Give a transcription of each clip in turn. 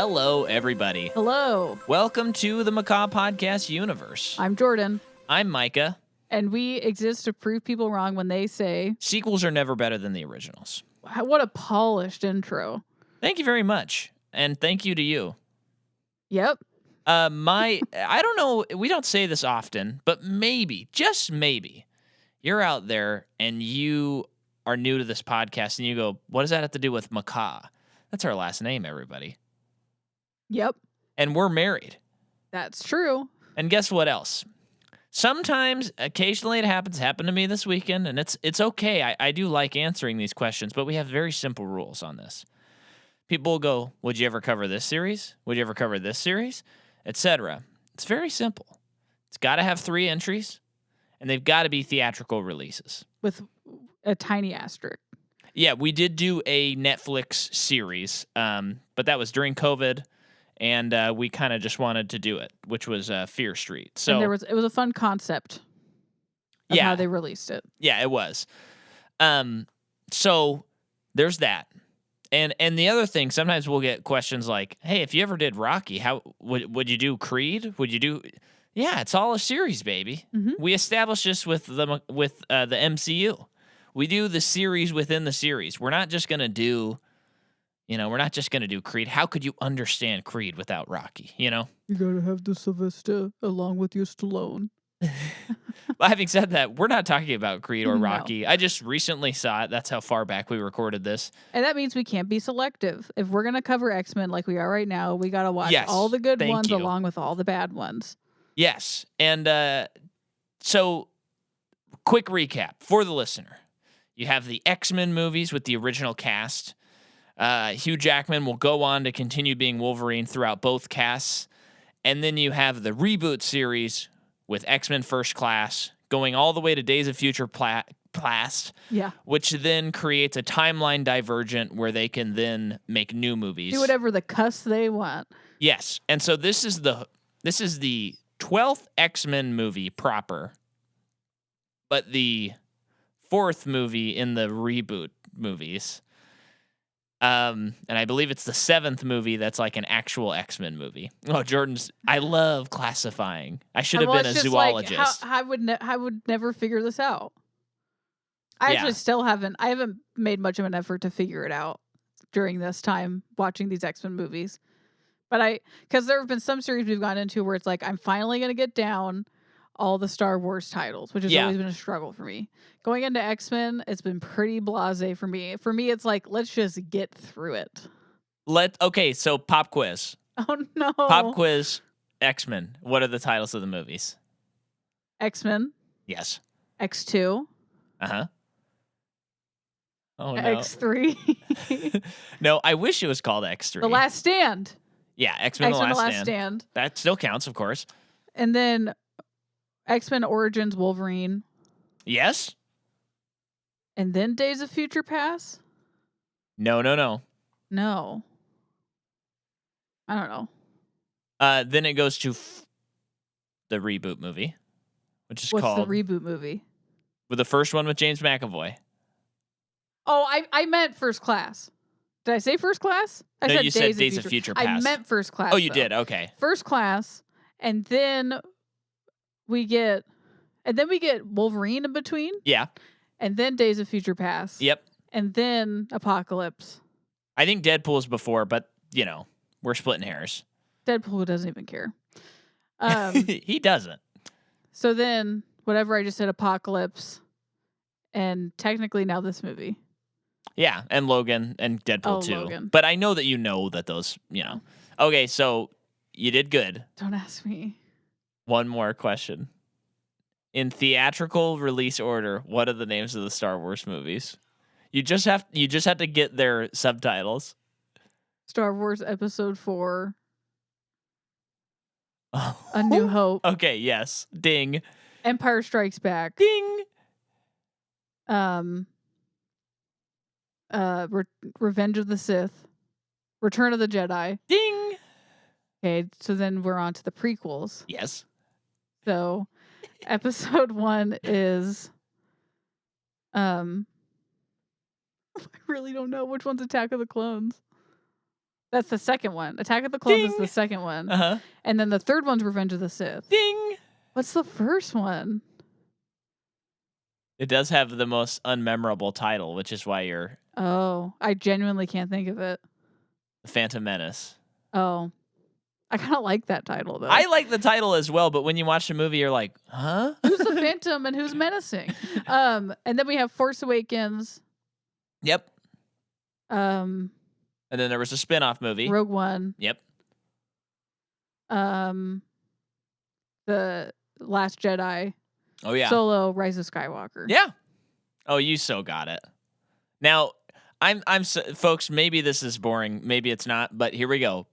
Hello, everybody. Hello. Welcome to the Macaw Podcast universe. I'm Jordan. I'm Micah. And we exist to prove people wrong when they say sequels are never better than the originals. What a polished intro. Thank you very much. And thank you to you. Yep. I don't know, we don't say this often, but maybe, just maybe, you're out there and you are new to this podcast and you go, what does that have to do with Macaw? That's our last name, everybody. Yep. And we're married. That's true. And guess what else? Sometimes, occasionally it happens. Happened to me this weekend, and it's okay. I do like answering these questions, but we have very simple rules on this. People will go, would you ever cover this series? Would you ever cover this series? Etc. It's very simple. It's got to have 3 entries, and they've got to be theatrical releases. With a tiny asterisk. Yeah, we did do a Netflix series, but that was during COVID. And we kind of just wanted to do it, which was Fear Street. So and it was a fun concept of how they released it. Yeah, it was. So there's that. And the other thing, sometimes we'll get questions like, hey, if you ever did Rocky, how would you do Creed? Would you do... Yeah, it's all a series, baby. Mm-hmm. We established this with the MCU. We do the series within the series. We're not just going to do... we're not just going to do Creed. How could you understand Creed without Rocky, You gotta have the Sylvester along with your Stallone. But having said that, we're not talking about Creed or No. Rocky. I just recently saw it. That's how far back we recorded this. And that means we can't be selective. If we're going to cover X-Men like we are right now, we got to watch all the good ones along with all the bad ones. Yes. And so, quick recap for the listener. You have the X-Men movies with the original cast. Hugh Jackman will go on to continue being Wolverine throughout both casts. And then you have the reboot series with X-Men First Class going all the way to Days of Future Past, which then creates a timeline divergent where they can then make new movies. Do whatever the cuss they want. Yes. And so this is the 12th X-Men movie proper, but the 4th movie in the reboot movies. And I believe it's the 7th movie that's like an actual X-Men movie. Oh, I love classifying. I should have been a zoologist. I would never figure this out. I haven't made much of an effort to figure it out during this time watching these X-Men movies. But because there have been some series we've gone into where it's like, I'm finally going to get down all the Star Wars titles, which has always been a struggle for me. Going into X-Men, it's been pretty blasé for me. For me, it's like, let's just get through it. Okay, so pop quiz. Oh, no. Pop quiz, X-Men. What are the titles of the movies? X-Men. Yes. X2. Uh-huh. Oh, no. X3. No, I wish it was called X3. The Last Stand. Yeah, X-Men The Last Stand. That still counts, of course. And then X-Men Origins Wolverine. Yes. And then Days of Future Past? No. No. I don't know. Then it goes to the reboot movie, which is What's called... the reboot movie? With the first one with James McAvoy. Oh, I meant First Class. Did I say First Class? No, you said Days of Future Past. I meant First Class. Oh, you did? Okay. First Class, and then we get Wolverine in between. Yeah. And then Days of Future Past. Yep. And then Apocalypse. I think Deadpool's before, but, we're splitting hairs. Deadpool doesn't even care. He doesn't. So then, whatever I just said, Apocalypse, and technically now this movie. Yeah, and Logan and Deadpool too. Logan. But I know that that those, Okay, so you did good. Don't ask me. One more question. In theatrical release order, what are the names of the Star Wars movies? You just have to get their subtitles. Star Wars Episode 4. A New Hope. Okay, yes. Ding. Empire Strikes Back. Ding. Revenge of the Sith. Return of the Jedi. Ding. Okay, so then we're on to the prequels. Yes. So, episode 1 is I really don't know which one's Attack of the Clones. That's the second one. Attack of the Clones Ding! is the second one. Uh-huh. And then the third one's Revenge of the Sith. Ding! What's the first one? It does have the most unmemorable title, which is why you're Oh, I genuinely can't think of it. The Phantom Menace. Oh. I kind of like that title, though. I like the title as well, but when you watch the movie, you're like, huh? Who's the Phantom and who's menacing? And then we have Force Awakens. Yep. And then there was a spin-off movie. Rogue One. Yep. The Last Jedi. Oh, yeah. Solo, Rise of Skywalker. Yeah. Oh, you so got it. Now, folks, maybe this is boring. Maybe it's not, but here we go.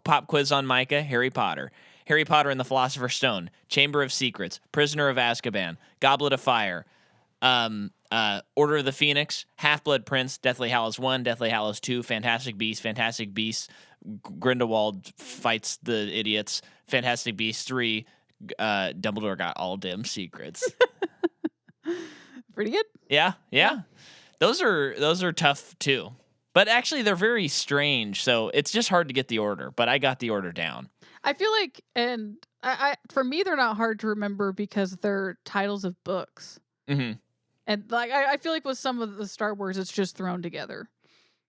Pop quiz on Micah, Harry Potter. Harry Potter and the Philosopher's Stone, Chamber of Secrets, Prisoner of Azkaban, Goblet of Fire, Order of the Phoenix, Half-Blood Prince, Deathly Hallows 1, Deathly Hallows 2, Fantastic Beasts, Grindelwald fights the idiots, Fantastic Beasts 3, Dumbledore got all dim secrets. Pretty good. Yeah. Those are tough too. But actually, they're very strange, so it's just hard to get the order. But I got the order down. I feel like, and I for me, they're not hard to remember because they're titles of books. Mm-hmm. And like, I feel like with some of the Star Wars, it's just thrown together.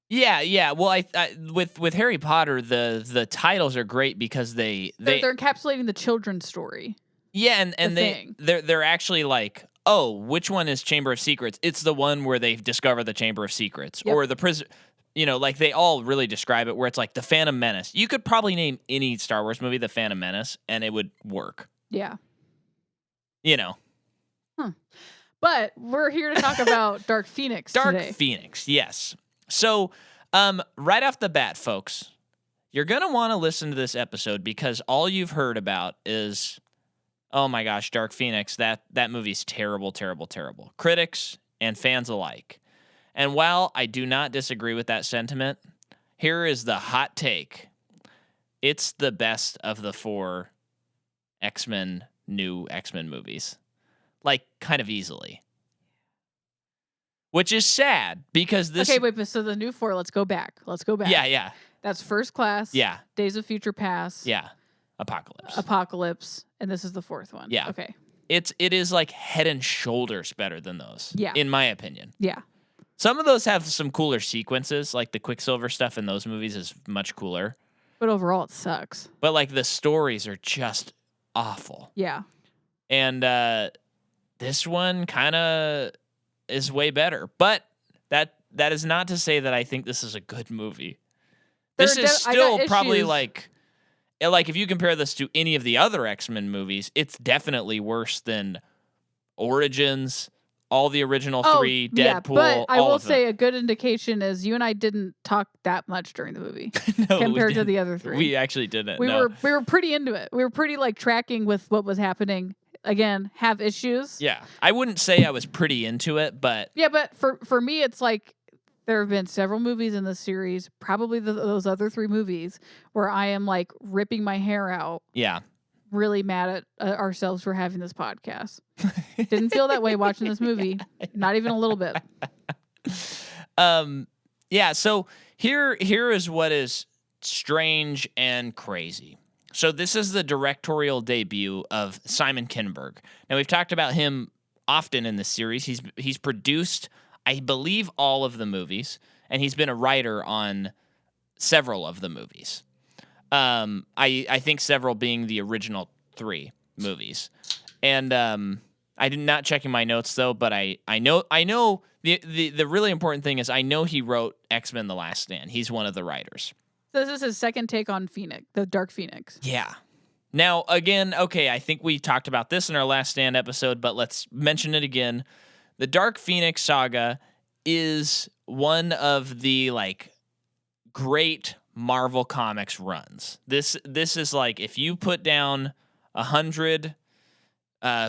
Yeah. Well, I with Harry Potter, the titles are great because they're encapsulating the children's story. Yeah, and they're actually like, oh, which one is Chamber of Secrets? It's the one where they discover the Chamber of Secrets, or the prison. Like they all really describe it where it's like the Phantom Menace. You could probably name any Star Wars movie the Phantom Menace, and it would work. Yeah. But we're here to talk about Dark Phoenix today. Dark Phoenix, yes. So, right off the bat, folks, you're going to want to listen to this episode because all you've heard about is, oh my gosh, Dark Phoenix, that movie's terrible, terrible, terrible. Critics and fans alike. And while I do not disagree with that sentiment, here is the hot take. It's the best of the 4 new X-Men movies. Like, kind of easily. Which is sad, because this... Okay, wait, so the new 4, let's go back. Yeah. That's First Class. Yeah. Days of Future Past. Yeah. Apocalypse. And this is the 4th one. Yeah. Okay. It is like head and shoulders better than those. Yeah. In my opinion. Yeah. Some of those have some cooler sequences, like the Quicksilver stuff in those movies is much cooler. But overall, it sucks. But like the stories are just awful. Yeah. And this one kind of is way better. But that is not to say that I think this is a good movie. This is still probably like if you compare this to any of the other X-Men movies, it's definitely worse than Origins, all the original 3, Deadpool. Yeah, but I will say a good indication is you and I didn't talk that much during the movie compared to the other 3. We actually didn't. We were pretty into it. We were pretty like tracking with what was happening. Again, have issues. Yeah, I wouldn't say I was pretty into it, but yeah, but for me, it's like there have been several movies in this series, probably those other 3 movies, where I am like ripping my hair out. Yeah. Really mad at ourselves for having this podcast. Didn't feel that way watching this movie. Not even a little bit. Yeah, so here is what is strange and crazy. So this is the directorial debut of Simon Kinberg. Now we've talked about him often in this series. He's produced, I believe, all of the movies, and he's been a writer on several of the movies. I think several being the original 3 movies. And I did not checking my notes though, but I know the really important thing is I know he wrote X-Men: The Last Stand. He's one of the writers. So this is his second take on Phoenix, the Dark Phoenix. Yeah. Now, again, okay, I think we talked about this in our Last Stand episode, but let's mention it again. The Dark Phoenix saga is one of the like great Marvel Comics runs. This is like if you put down 100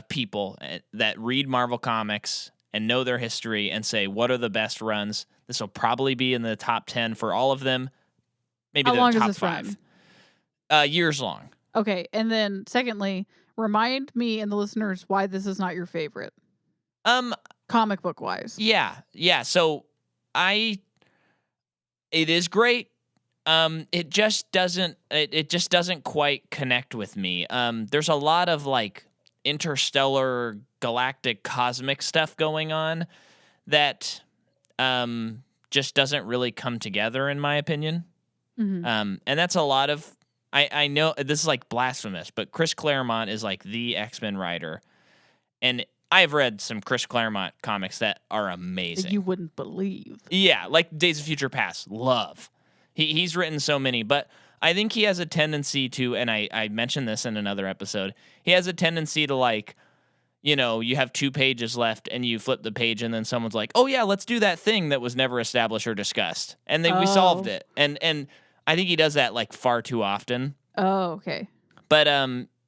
people that read Marvel Comics and know their history and say what are the best runs, this will probably be in the top 10 for all of them. Maybe How long the top is this 5. Years long. Okay, and then secondly, remind me and the listeners why this is not your favorite. Comic book wise. Yeah. So it is great. It just doesn't. It just doesn't quite connect with me. There's a lot of like interstellar, galactic, cosmic stuff going on that just doesn't really come together, in my opinion. Mhm. And that's a lot of. I know this is like blasphemous, but Chris Claremont is like the X-Men writer, and I've read some Chris Claremont comics that are That amazing. you wouldn't believe. Yeah, like Days of Future Past, love. He's written so many, but I think he has a tendency to, and I mentioned this in another episode, he has a tendency to like, you have 2 pages left and you flip the page and then someone's like, oh yeah, let's do that thing that was never established or discussed. And then we solved Oh. it. And I think he does that like far too often. Oh, okay. But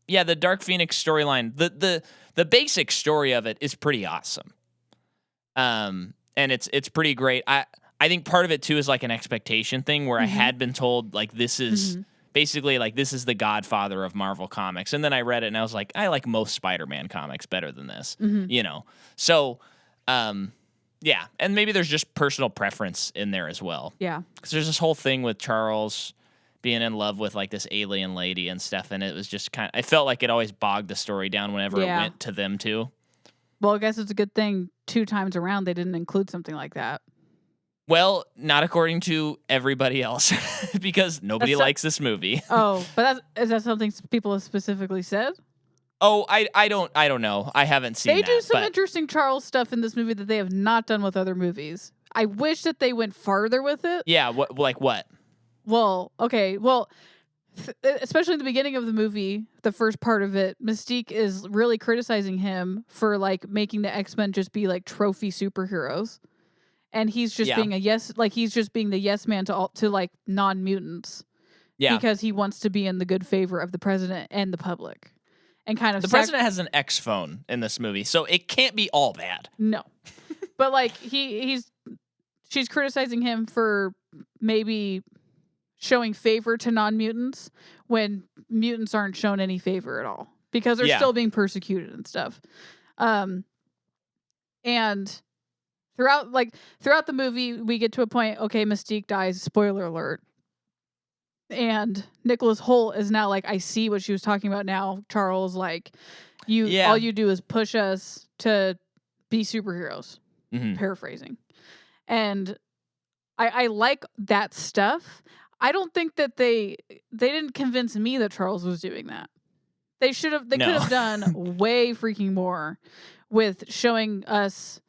yeah, the Dark Phoenix storyline, the basic story of it is pretty awesome. And it's pretty great. I think part of it too is like an expectation thing where I had been told like this is basically like this is the Godfather of Marvel comics, and then I read it and I was like, I like most Spider-Man comics better than this, So, yeah, and maybe there's just personal preference in there as well. Yeah. Because there's this whole thing with Charles being in love with like this alien lady and stuff, and it was just I felt like it always bogged the story down whenever it went to them two. Well, I guess it's a good thing 2 times around they didn't include something like that. Well, not according to everybody else, because nobody likes this movie. Oh, but is that something people have specifically said? Oh, I don't know. I haven't seen. They do some interesting Charles stuff in this movie that they have not done with other movies. I wish that they went farther with it. Yeah, what? Well, okay, especially in the beginning of the movie, the first part of it, Mystique is really criticizing him for like making the X-Men just be like trophy superheroes. And he's just being he's just being the yes man to like non-mutants. Yeah. Because he wants to be in the good favor of the president and the public. And kind of the president has an X phone in this movie, so it can't be all bad. No. But like she's criticizing him for maybe showing favor to non-mutants when mutants aren't shown any favor at all because they're still being persecuted and stuff. And throughout the movie, we get to a point, okay, Mystique dies, spoiler alert. And Nicholas Hoult is now like, I see what she was talking about now. Charles, like, all you do is push us to be superheroes. Paraphrasing. And I like that stuff. I don't think that they didn't convince me that Charles was doing that. They could have done way freaking more with showing us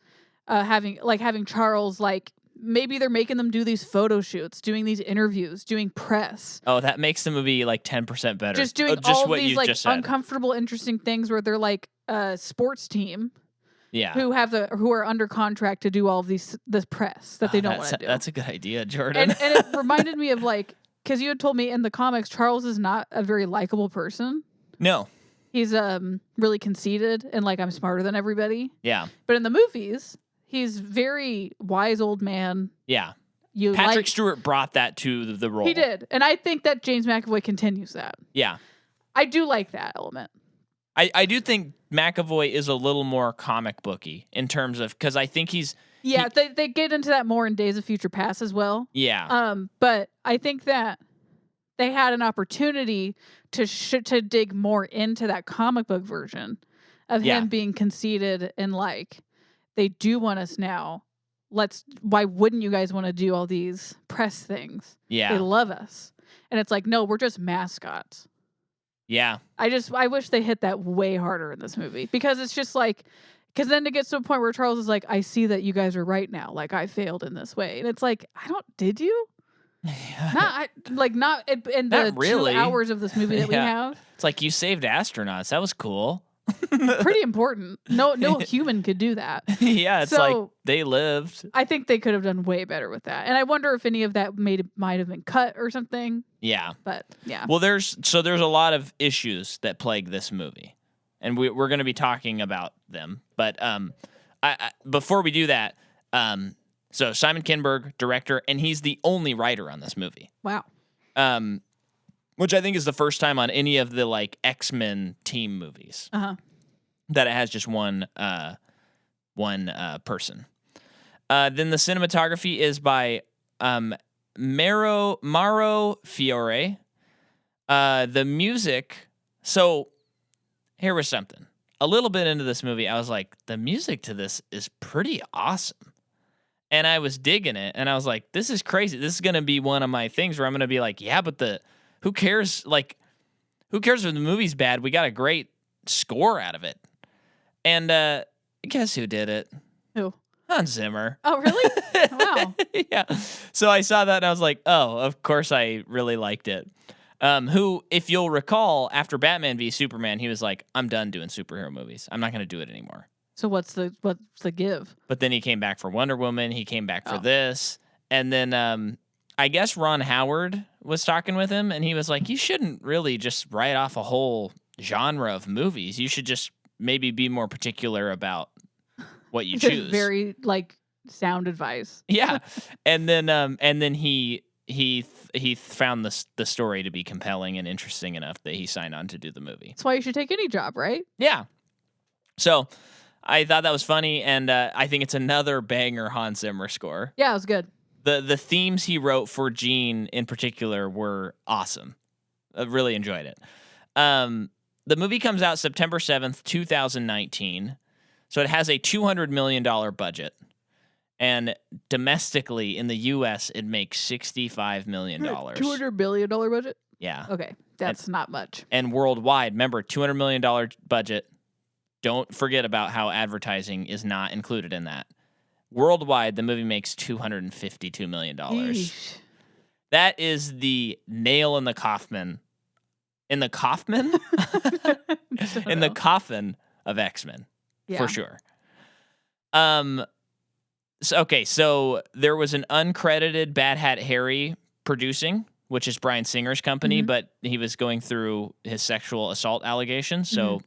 having Charles, like, maybe they're making them do these photo shoots, doing these interviews, doing press. Oh, that makes the movie like 10% better. Just doing all these like uncomfortable, interesting things where they're like a sports team. Yeah. Who are under contract to do all of this press that they don't want to do. That's a good idea, Jordan. And it reminded me of like, because you had told me in the comics, Charles is not a very likable person. No. He's really conceited and like, I'm smarter than everybody. Yeah. But in the movies, he's very wise old man. Yeah. Patrick Stewart brought that to the role. He did. And I think that James McAvoy continues that. Yeah. I do like that element. I do think McAvoy is a little more comic booky in terms of, because I think he's... Yeah, they get into that more in Days of Future Past as well. Yeah. But I think that they had an opportunity to dig more into that comic book version of him being conceited and like, they do want us now. Why wouldn't you guys want to do all these press things? Yeah. They love us. And it's like, no, we're just mascots. Yeah. I wish they hit that way harder in this movie because it's just like, because then it gets to a point where Charles is like, I see that you guys are right now. Like, I failed in this way. And it's like, did you? Not in the really. 2 hours of this movie that we have. It's like, you saved astronauts. That was cool. Pretty important. No human could do that. Yeah, it's like they lived. I think they could have done way better with that. And I wonder if any of that might have been cut or something. Yeah. But yeah. Well, there's a lot of issues that plague this movie. And we're going to be talking about them. But before we do that, so Simon Kinberg, director, and he's the only writer on this movie. Wow. Which I think is the first time on any of the like X-Men team movies that it has just one person. Then the cinematography is by Maro Fiore. The music. So here was something. A little bit into this movie, I was like, the music to this is pretty awesome. And I was digging it, and I was like, this is crazy. This is going to be one of my things where I'm going to be like, yeah, but who cares? Like, who cares if the movie's bad? We got a great score out of it. And guess who did it? Who? Hans Zimmer. Oh, really? Wow. Yeah. So I saw that, and I was like, oh, of course I really liked it. Who, if you'll recall, after Batman v Superman, he was like, I'm done doing superhero movies. I'm not going to do it anymore. So what's the give? But then he came back for Wonder Woman. He came back for this. And then I guess Ron Howard was talking with him, and he was like, you shouldn't really just write off a whole genre of movies. You should just maybe be more particular about what you choose. Very, sound advice. Yeah. And then he found the story to be compelling and interesting enough that he signed on to do the movie. That's why you should take any job, right? Yeah. So I thought that was funny, and I think it's another banger Hans Zimmer score. Yeah, it was good. The themes he wrote for Gene in particular were awesome. I really enjoyed it. The movie comes out September 7th, 2019. So it has a $200 million budget. And domestically in the U.S., it makes $65 million. $200 billion budget? Yeah. Okay, that's not much. And worldwide, remember, $200 million budget. Don't forget about how advertising is not included in that. Worldwide, the movie makes $252 million. Eesh. That is the nail in the coffin. In the coffin? In the coffin of X-Men, for sure. So there was an uncredited Bad Hat Harry producing, which is Bryan Singer's company, but he was going through his sexual assault allegations. So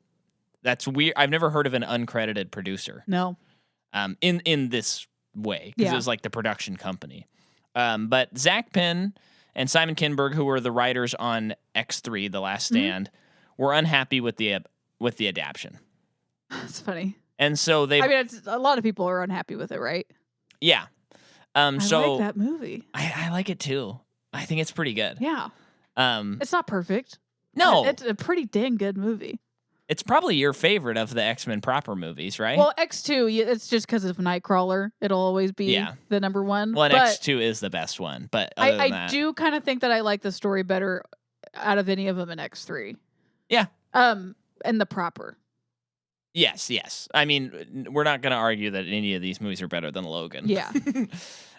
that's weird. I've never heard of an uncredited producer. No. In this way, because it was like the production company. But Zach Penn and Simon Kinberg, who were the writers on X3, The Last Stand, were unhappy with the adaptation. That's funny. And so a lot of people are unhappy with it, right? Yeah. I like that movie. I like it too. I think it's pretty good. Yeah. It's not perfect. No. It's a pretty dang good movie. It's probably your favorite of the X-Men proper movies, right? Well, X2, it's just because of Nightcrawler. It'll always be the number one. Well, and X2 is the best one. But I do kind of think that I like the story better out of any of them in X3. Yeah. And the proper. Yes. I mean, we're not going to argue that any of these movies are better than Logan. Yeah.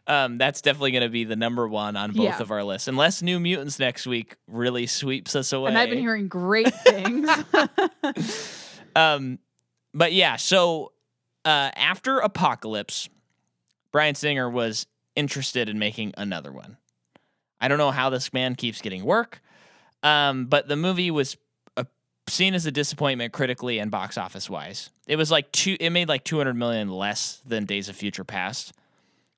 That's definitely going to be the number one on both of our lists, unless New Mutants next week really sweeps us away. And I've been hearing great things. But yeah, so after Apocalypse, Bryan Singer was interested in making another one. I don't know how this man keeps getting work, but the movie was seen as a disappointment critically and box office wise. It was it made like $200 million less than Days of Future Past.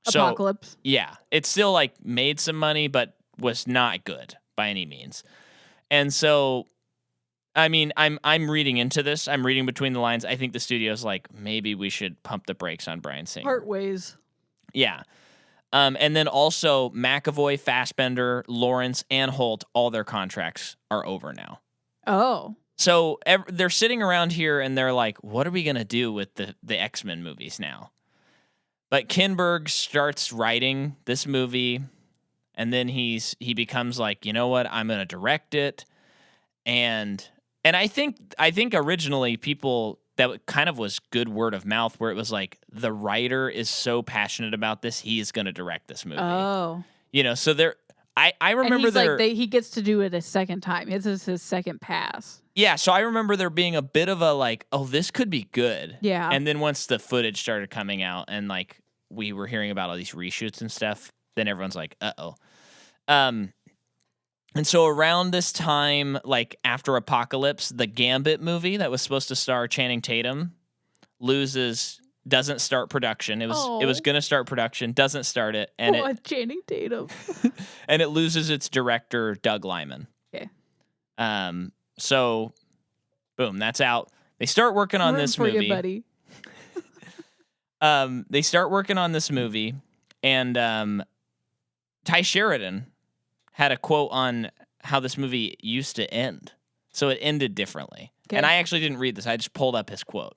Apocalypse. So, yeah, it still made some money, but was not good by any means. And so, I mean, I'm reading into this. I'm reading between the lines. I think the studio's like, maybe we should pump the brakes on Bryan Singer. Part ways. Yeah. And then also McAvoy, Fassbender, Lawrence, and Holt, all their contracts are over now. Oh. So they're sitting around here and they're like, what are we going to do with the X-Men movies now? But Kinberg starts writing this movie, and then he becomes like, you know what, I'm going to direct it. And I think originally people, that kind of was good word of mouth, where it was like, the writer is so passionate about this, he's going to direct this movie. Oh. So there, I remember he gets to do it a second time. This is his second pass. Yeah, so I remember there being a bit of a this could be good. Yeah. And then once the footage started coming out and we were hearing about all these reshoots and stuff, then everyone's like, uh-oh. And so around this time, after Apocalypse, the Gambit movie that was supposed to star Channing Tatum doesn't start production. It was going to start production, doesn't start it. And Channing Tatum. And it loses its director, Doug Liman. Okay. So, boom, that's out. They start working on this movie. You, buddy. They start working on this movie, and Ty Sheridan had a quote on how this movie used to end. So it ended differently. Okay. And I actually didn't read this. I just pulled up his quote.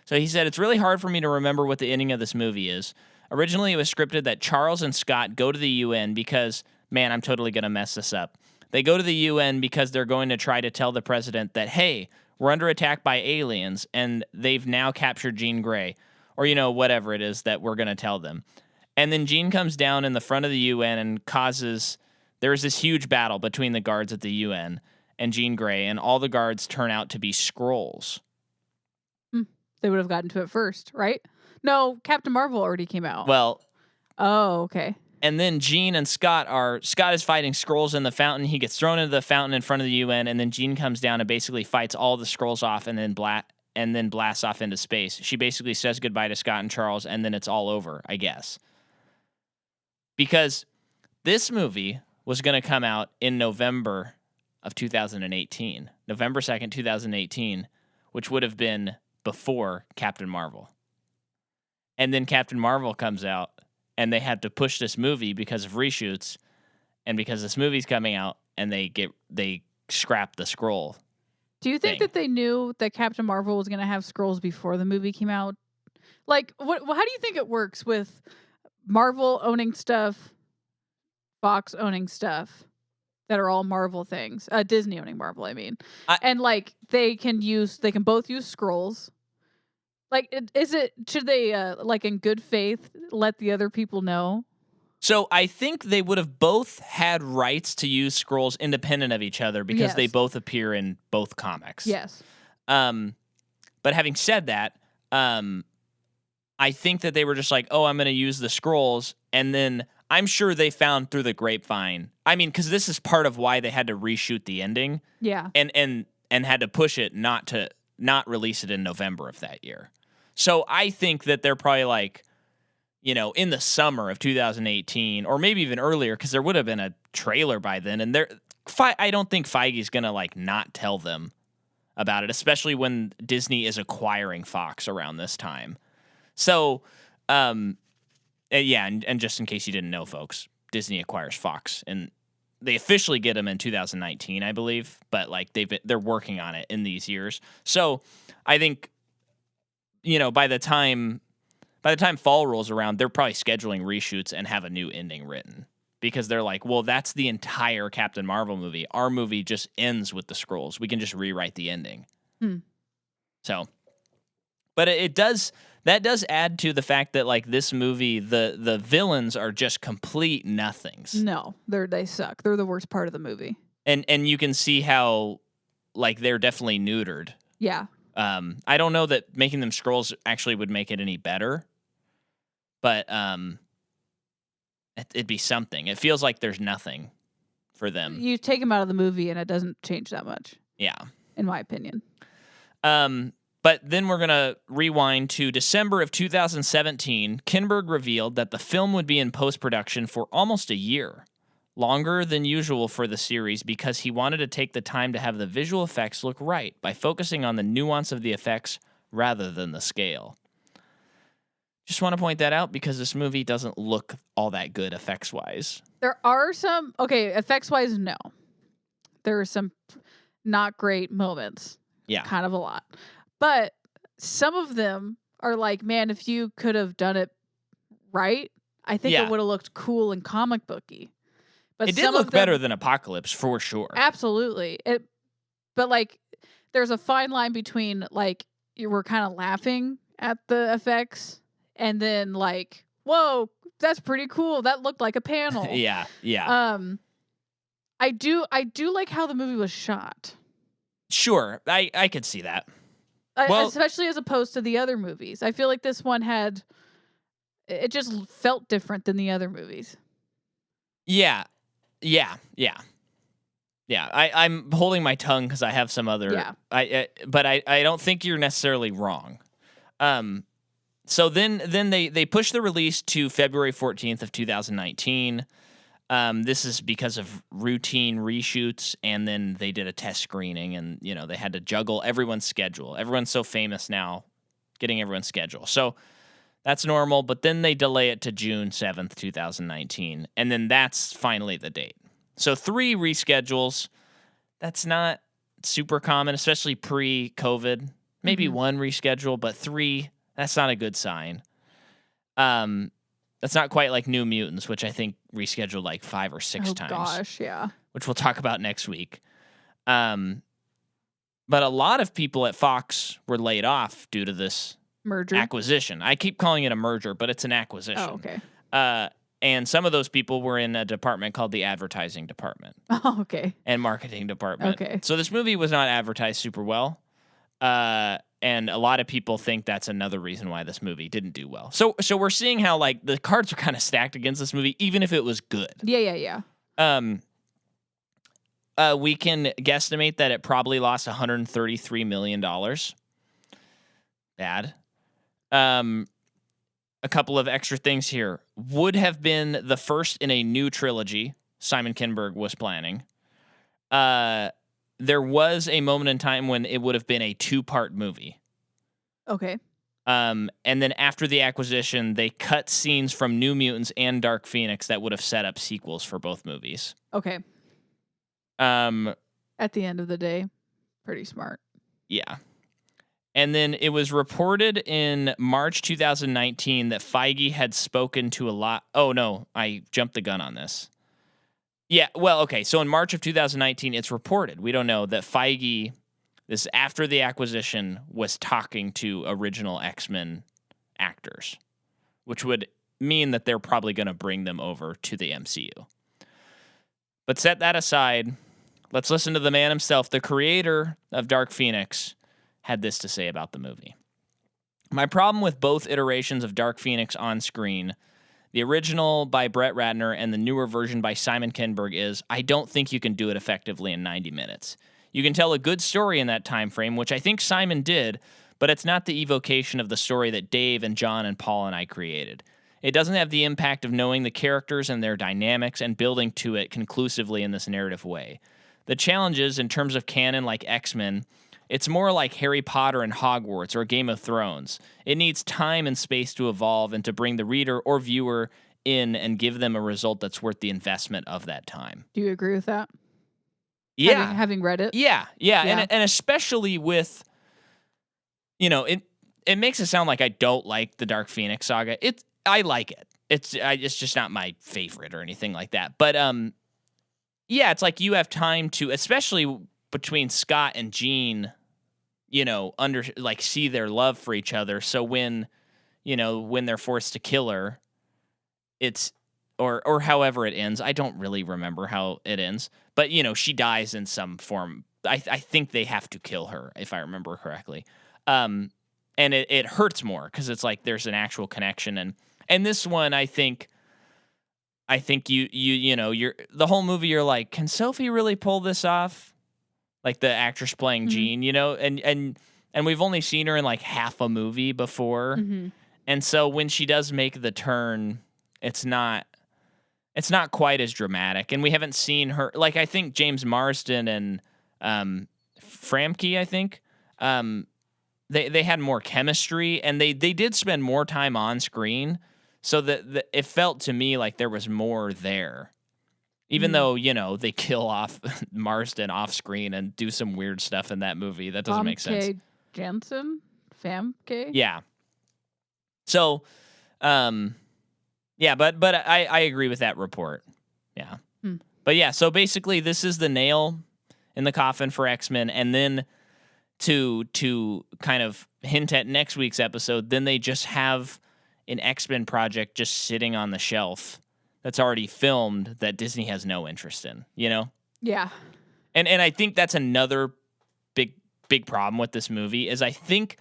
So he said, "It's really hard for me to remember what the ending of this movie is. Originally, it was scripted that Charles and Scott go to the UN because, man, I'm totally going to mess this up. They go to the UN because they're going to try to tell the president that, hey, we're under attack by aliens and they've now captured Jean Grey, or, whatever it is that we're going to tell them. And then Jean comes down in the front of the UN and there's this huge battle between the guards at the UN and Jean Grey, and all the guards turn out to be Skrulls." They would have gotten to it first, right? No, Captain Marvel already came out. Well. Oh, okay. And then Jean and Scott is fighting Skrulls in the fountain. He gets thrown into the fountain in front of the UN, and then Jean comes down and basically fights all the Skrulls off and then blasts off into space. She basically says goodbye to Scott and Charles, and then it's all over, I guess. Because this movie was going to come out in November of 2018. November 2nd, 2018, which would have been before Captain Marvel. And then Captain Marvel comes out, and they had to push this movie because of reshoots, and because this movie's coming out, and they scrap the Skrull. Do you think that they knew that Captain Marvel was going to have Skrulls before the movie came out? Like, how do you think it works with Marvel owning stuff, Fox owning stuff that are all Marvel things, Disney owning Marvel, I mean, and like they can both use Skrulls. Like, should they, like in good faith, let the other people know? So I think they would have both had rights to use Skrulls independent of each other because they both appear in both comics. Yes. But having said that, I think that they were just like, oh, I'm going to use the Skrulls. And then I'm sure they found through the grapevine. I mean, because this is part of why they had to reshoot the ending. Yeah. And had to push it not release it in November of that year. So I think that they're probably like, in the summer of 2018, or maybe even earlier, because there would have been a trailer by then. And I don't think Feige's going to like not tell them about it, especially when Disney is acquiring Fox around this time. So, and just in case you didn't know, folks, Disney acquires Fox, and they officially get them in 2019, I believe. But like they're working on it in these years. So I think, by the time fall rolls around, they're probably scheduling reshoots and have a new ending written, because they're like, well, that's the entire Captain Marvel movie. Our movie just ends with the Skrulls. We can just rewrite the ending. So, but that does add to the fact that like this movie, the villains are just complete nothings. No, they suck. They're the worst part of the movie. And you can see how like they're definitely neutered. Yeah. I don't know that making them Skrulls actually would make it any better, but it'd be something. It feels like there's nothing for them. You take them out of the movie and it doesn't change that much. Yeah. In my opinion. But then we're going to rewind to December of 2017. Kinberg revealed that the film would be in post-production for almost a year, longer than usual for the series, because he wanted to take the time to have the visual effects look right by focusing on the nuance of the effects rather than the scale. Just want to point that out because this movie doesn't look all that good effects-wise. There are some, effects-wise, no. There are some not great moments. Yeah. Kind of a lot. But some of them are like, man, if you could have done it right, I think it would have looked cool and comic booky. But it did look better than Apocalypse, for sure. Absolutely. But like, there's a fine line between like, you were kind of laughing at the effects and then like, whoa, that's pretty cool. That looked like a panel. Yeah. I do like how the movie was shot. Sure. I could see that. Especially as opposed to the other movies. I feel like this one it just felt different than the other movies. Yeah. I'm holding my tongue because I have some other. Yeah. But I don't think you're necessarily wrong. So then they pushed the release to February 14th of 2019. This is because of routine reshoots, and then they did a test screening, and they had to juggle everyone's schedule. Everyone's so famous now, getting everyone's schedule. So That's normal, but then they delay it to June 7th, 2019, and then that's finally the date. So 3 reschedules. That's not super common, especially pre-COVID. Maybe 1 reschedule, but 3, that's not a good sign. That's not quite like New Mutants, which I think rescheduled like 5 or 6 times. Oh gosh, yeah. Which we'll talk about next week. But a lot of people at Fox were laid off due to this merger acquisition. I keep calling it a merger, but it's an acquisition. Oh, okay. And some of those people were in a department called the advertising department. Oh, okay. And marketing department. Okay. So this movie was not advertised super well. And a lot of people think that's another reason why this movie didn't do well. So we're seeing how like the cards are kind of stacked against this movie, even if it was good. Yeah. We can guesstimate that it probably lost $133 million. Bad. A couple of extra things here. Would have been the first in a new trilogy Simon Kinberg was planning. There was a moment in time when it would have been a 2-part movie. Okay. And then after the acquisition, they cut scenes from New Mutants and Dark Phoenix that would have set up sequels for both movies. Okay. At the end of the day, pretty smart. Yeah. And then it was reported in March 2019 that Feige had spoken to a lot. Oh, no, I jumped the gun on this. Yeah, well, okay. So in March of 2019, it's reported, we don't know, that Feige, this after the acquisition, was talking to original X-Men actors, which would mean that they're probably going to bring them over to the MCU. But set that aside, let's listen to the man himself, the creator of Dark Phoenix, had this to say about the movie. My problem with both iterations of Dark Phoenix on screen, the original by Brett Ratner and the newer version by Simon Kinberg, is I don't think you can do it effectively in 90 minutes. You can tell a good story in that time frame, which I think Simon did, but it's not the evocation of the story that Dave and John and Paul and I created. It doesn't have the impact of knowing the characters and their dynamics and building to it conclusively in this narrative way. The challenges in terms of canon like X-Men, it's more like Harry Potter and Hogwarts or Game of Thrones. It needs time and space to evolve and to bring the reader or viewer in and give them a result that's worth the investment of that time. Do you agree with that? Yeah. Having read it? Yeah. And especially with, it makes it sound like I don't like the Dark Phoenix saga. I like it. It's just not my favorite or anything like that. But it's like you have time to, especially between Scott and Jean, see their love for each other. So when they're forced to kill her, it's or however it ends. I don't really remember how it ends, but she dies in some form. I think they have to kill her if I remember correctly. And it hurts more because it's like there's an actual connection, and this one I think you're the whole movie you're like, can Sophie really pull this off? Like the actress playing Jean, and we've only seen her in like half a movie before. Mm-hmm. And so when she does make the turn, it's not quite as dramatic. And we haven't seen her, like I think James Marsden and Framke, I think, they had more chemistry and they did spend more time on screen. So that it felt to me like there was more there. Even though, they kill off Marsden off screen and do some weird stuff in that movie. That doesn't make sense. Jensen? Famke? Yeah. So, but I agree with that report. Yeah. But yeah, so basically this is the nail in the coffin for X-Men. And then to kind of hint at next week's episode, then they just have an X-Men project just sitting on the shelf that's already filmed that Disney has no interest in, Yeah. And I think that's another big problem with this movie is I think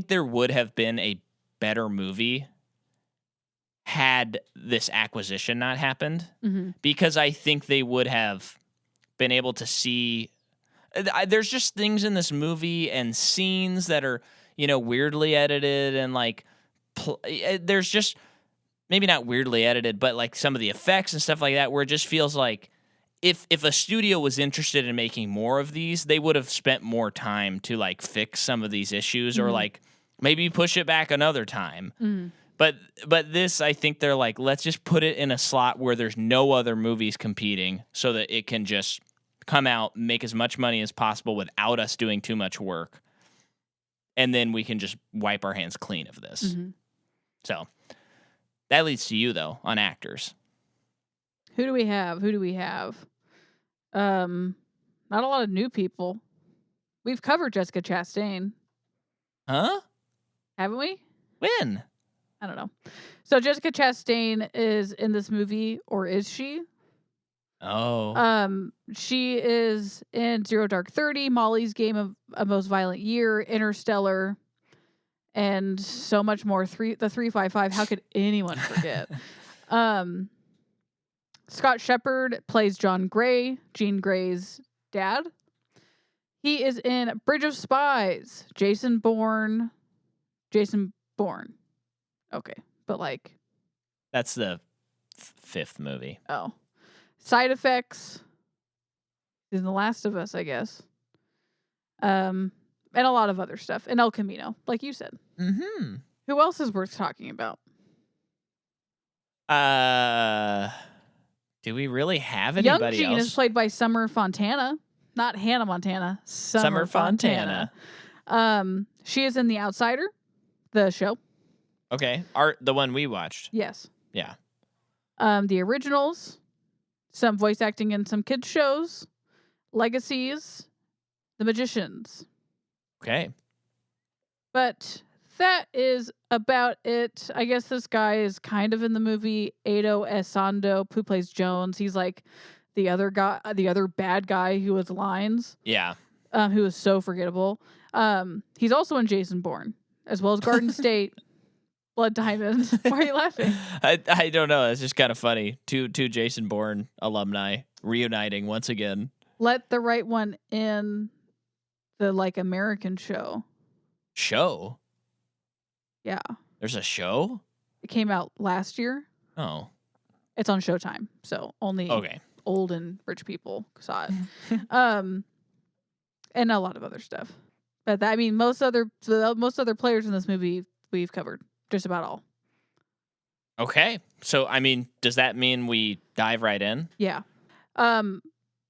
there would have been a better movie had this acquisition not happened, because I think they would have been able to see there's just things in this movie and scenes that are, weirdly edited and like there's just maybe not weirdly edited, but like some of the effects and stuff like that, where it just feels like if a studio was interested in making more of these, they would have spent more time to like fix some of these issues or like Maybe push it back another time. Mm. But this, I think they're like, let's just put it in a slot where there's no other movies competing so that it can just come out, make as much money as possible without us doing too much work. And then we can just wipe our hands clean of this. Mm-hmm. So that leads to you, though, on actors. Who do we have? Not a lot of new people. We've covered Jessica Chastain. Huh? Haven't we? When? I don't know. So Jessica Chastain is in this movie, or is she? Oh. She is in Zero Dark 30, Molly's Game of a Most Violent Year, Interstellar, and so much more. The 355. How could anyone forget? Scott Shepherd plays John Gray, Jean Grey's dad. He is in Bridge of Spies, Jason Bourne. Okay, but like... That's the fifth movie. Oh. Side Effects. He's in The Last of Us, I guess. And a lot of other stuff. And El Camino, like you said. Mm-hmm. Who else is worth talking about? Do we really have anybody Young Jean else? is played by Summer Fontana. Not Hannah Montana. Summer Fontana. She is in The Outsider, the show. Okay. The one we watched. Yes. Yeah. The Originals. Some voice acting in some kids shows. Legacies. The Magicians. Okay. But that is about it. I guess this guy is kind of in the movie. Ado Esando, who plays Jones. He's like the other guy, the other bad guy who has lines. Yeah. Who is so forgettable. He's also in Jason Bourne, as well as Garden State, Blood Diamond. Why are you laughing? I don't know. It's just kind of funny. Two Jason Bourne alumni reuniting once again. Let the Right One in, the like American show. Show? Yeah. There's a show? It came out last year. Oh. It's on Showtime, so only old and rich people saw it. And a lot of other stuff. But most other players in this movie we've covered. Just about all. Okay. So, does that mean we dive right in? Yeah.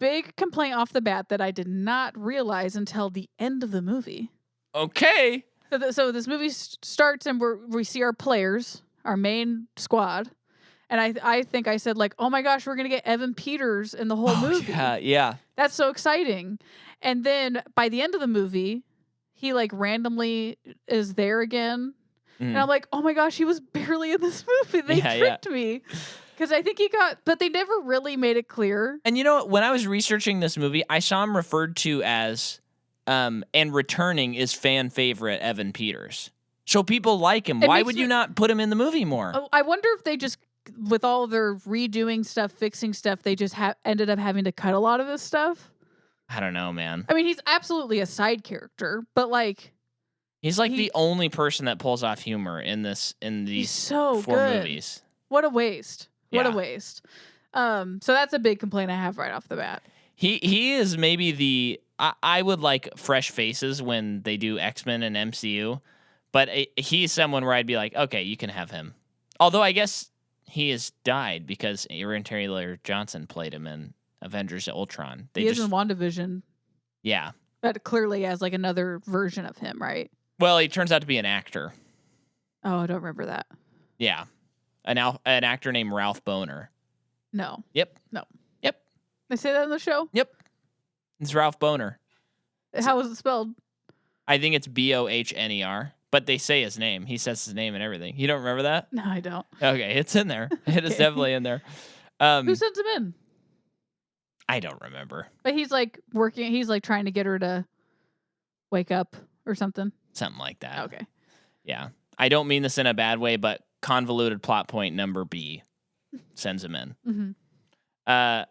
Big complaint off the bat that I did not realize until the end of the movie. Okay. So this movie starts and we see our players, our main squad. And I think I said, like, oh my gosh, we're going to get Evan Peters in the whole movie. Yeah. That's so exciting. And then by the end of the movie, he like randomly is there again. And I'm like, oh my gosh, he was barely in this movie. They tricked me. Because I think but they never really made it clear. And you know what? When I was researching this movie, I saw him referred to as, and returning is fan favorite Evan Peters. So people like him. Why would you not put him in the movie more? I wonder if they just, with all their redoing stuff, fixing stuff, they just ended up having to cut a lot of this stuff. I don't know, man. He's absolutely a side character, but like... He's like the only person that pulls off humor in these four movies. What a waste. Yeah. What a waste. So that's a big complaint I have right off the bat. He is maybe I would like fresh faces when they do X-Men and MCU, but he's someone where I'd be like, okay, you can have him. Although I guess he has died because Aaron Taylor Johnson played him in Avengers Ultron. He is in WandaVision. Yeah. But clearly as like another version of him, right? Well, he turns out to be an actor. Oh, I don't remember that. Yeah. An actor named Ralph Bohner. No. Yep. No. Yep. They say that in the show? Yep. It's Ralph Bohner. How is it spelled? I think it's Bohner, but they say his name. He says his name and everything. You don't remember that? No, I don't. Okay, it's in there. It is definitely in there. Who sends him in? I don't remember. But he's like working. He's like trying to get her to wake up or something. Something like that. Okay. Yeah. I don't mean this in a bad way, but convoluted plot point number B sends him in. Mm-hmm.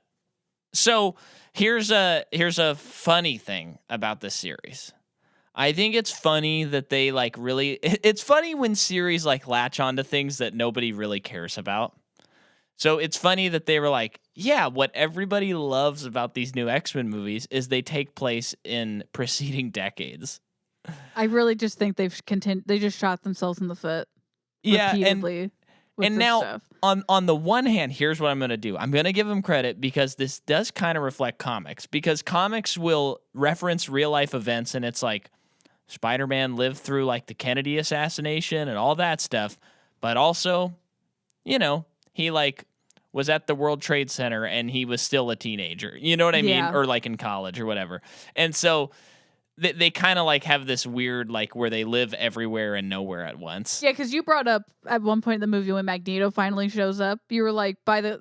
So here's a funny thing about this series. I think it's funny that they like really. It's funny when series like latch onto things that nobody really cares about. So it's funny that they were like, yeah, what everybody loves about these new X-Men movies is they take place in preceding decades. I really just think they just shot themselves in the foot Yeah, repeatedly with and this now stuff. on the one hand, here's what I'm going to do. I'm going to give them credit because this does kind of reflect comics, because comics will reference real life events, and it's like Spider-Man lived through like the Kennedy assassination and all that stuff, but also, he like was at the World Trade Center and he was still a teenager. You know what I mean? Yeah. Or like in college or whatever. And so they kind of like have this weird like where they live everywhere and nowhere at once. Yeah, because you brought up at one point in the movie when Magneto finally shows up, you were like, but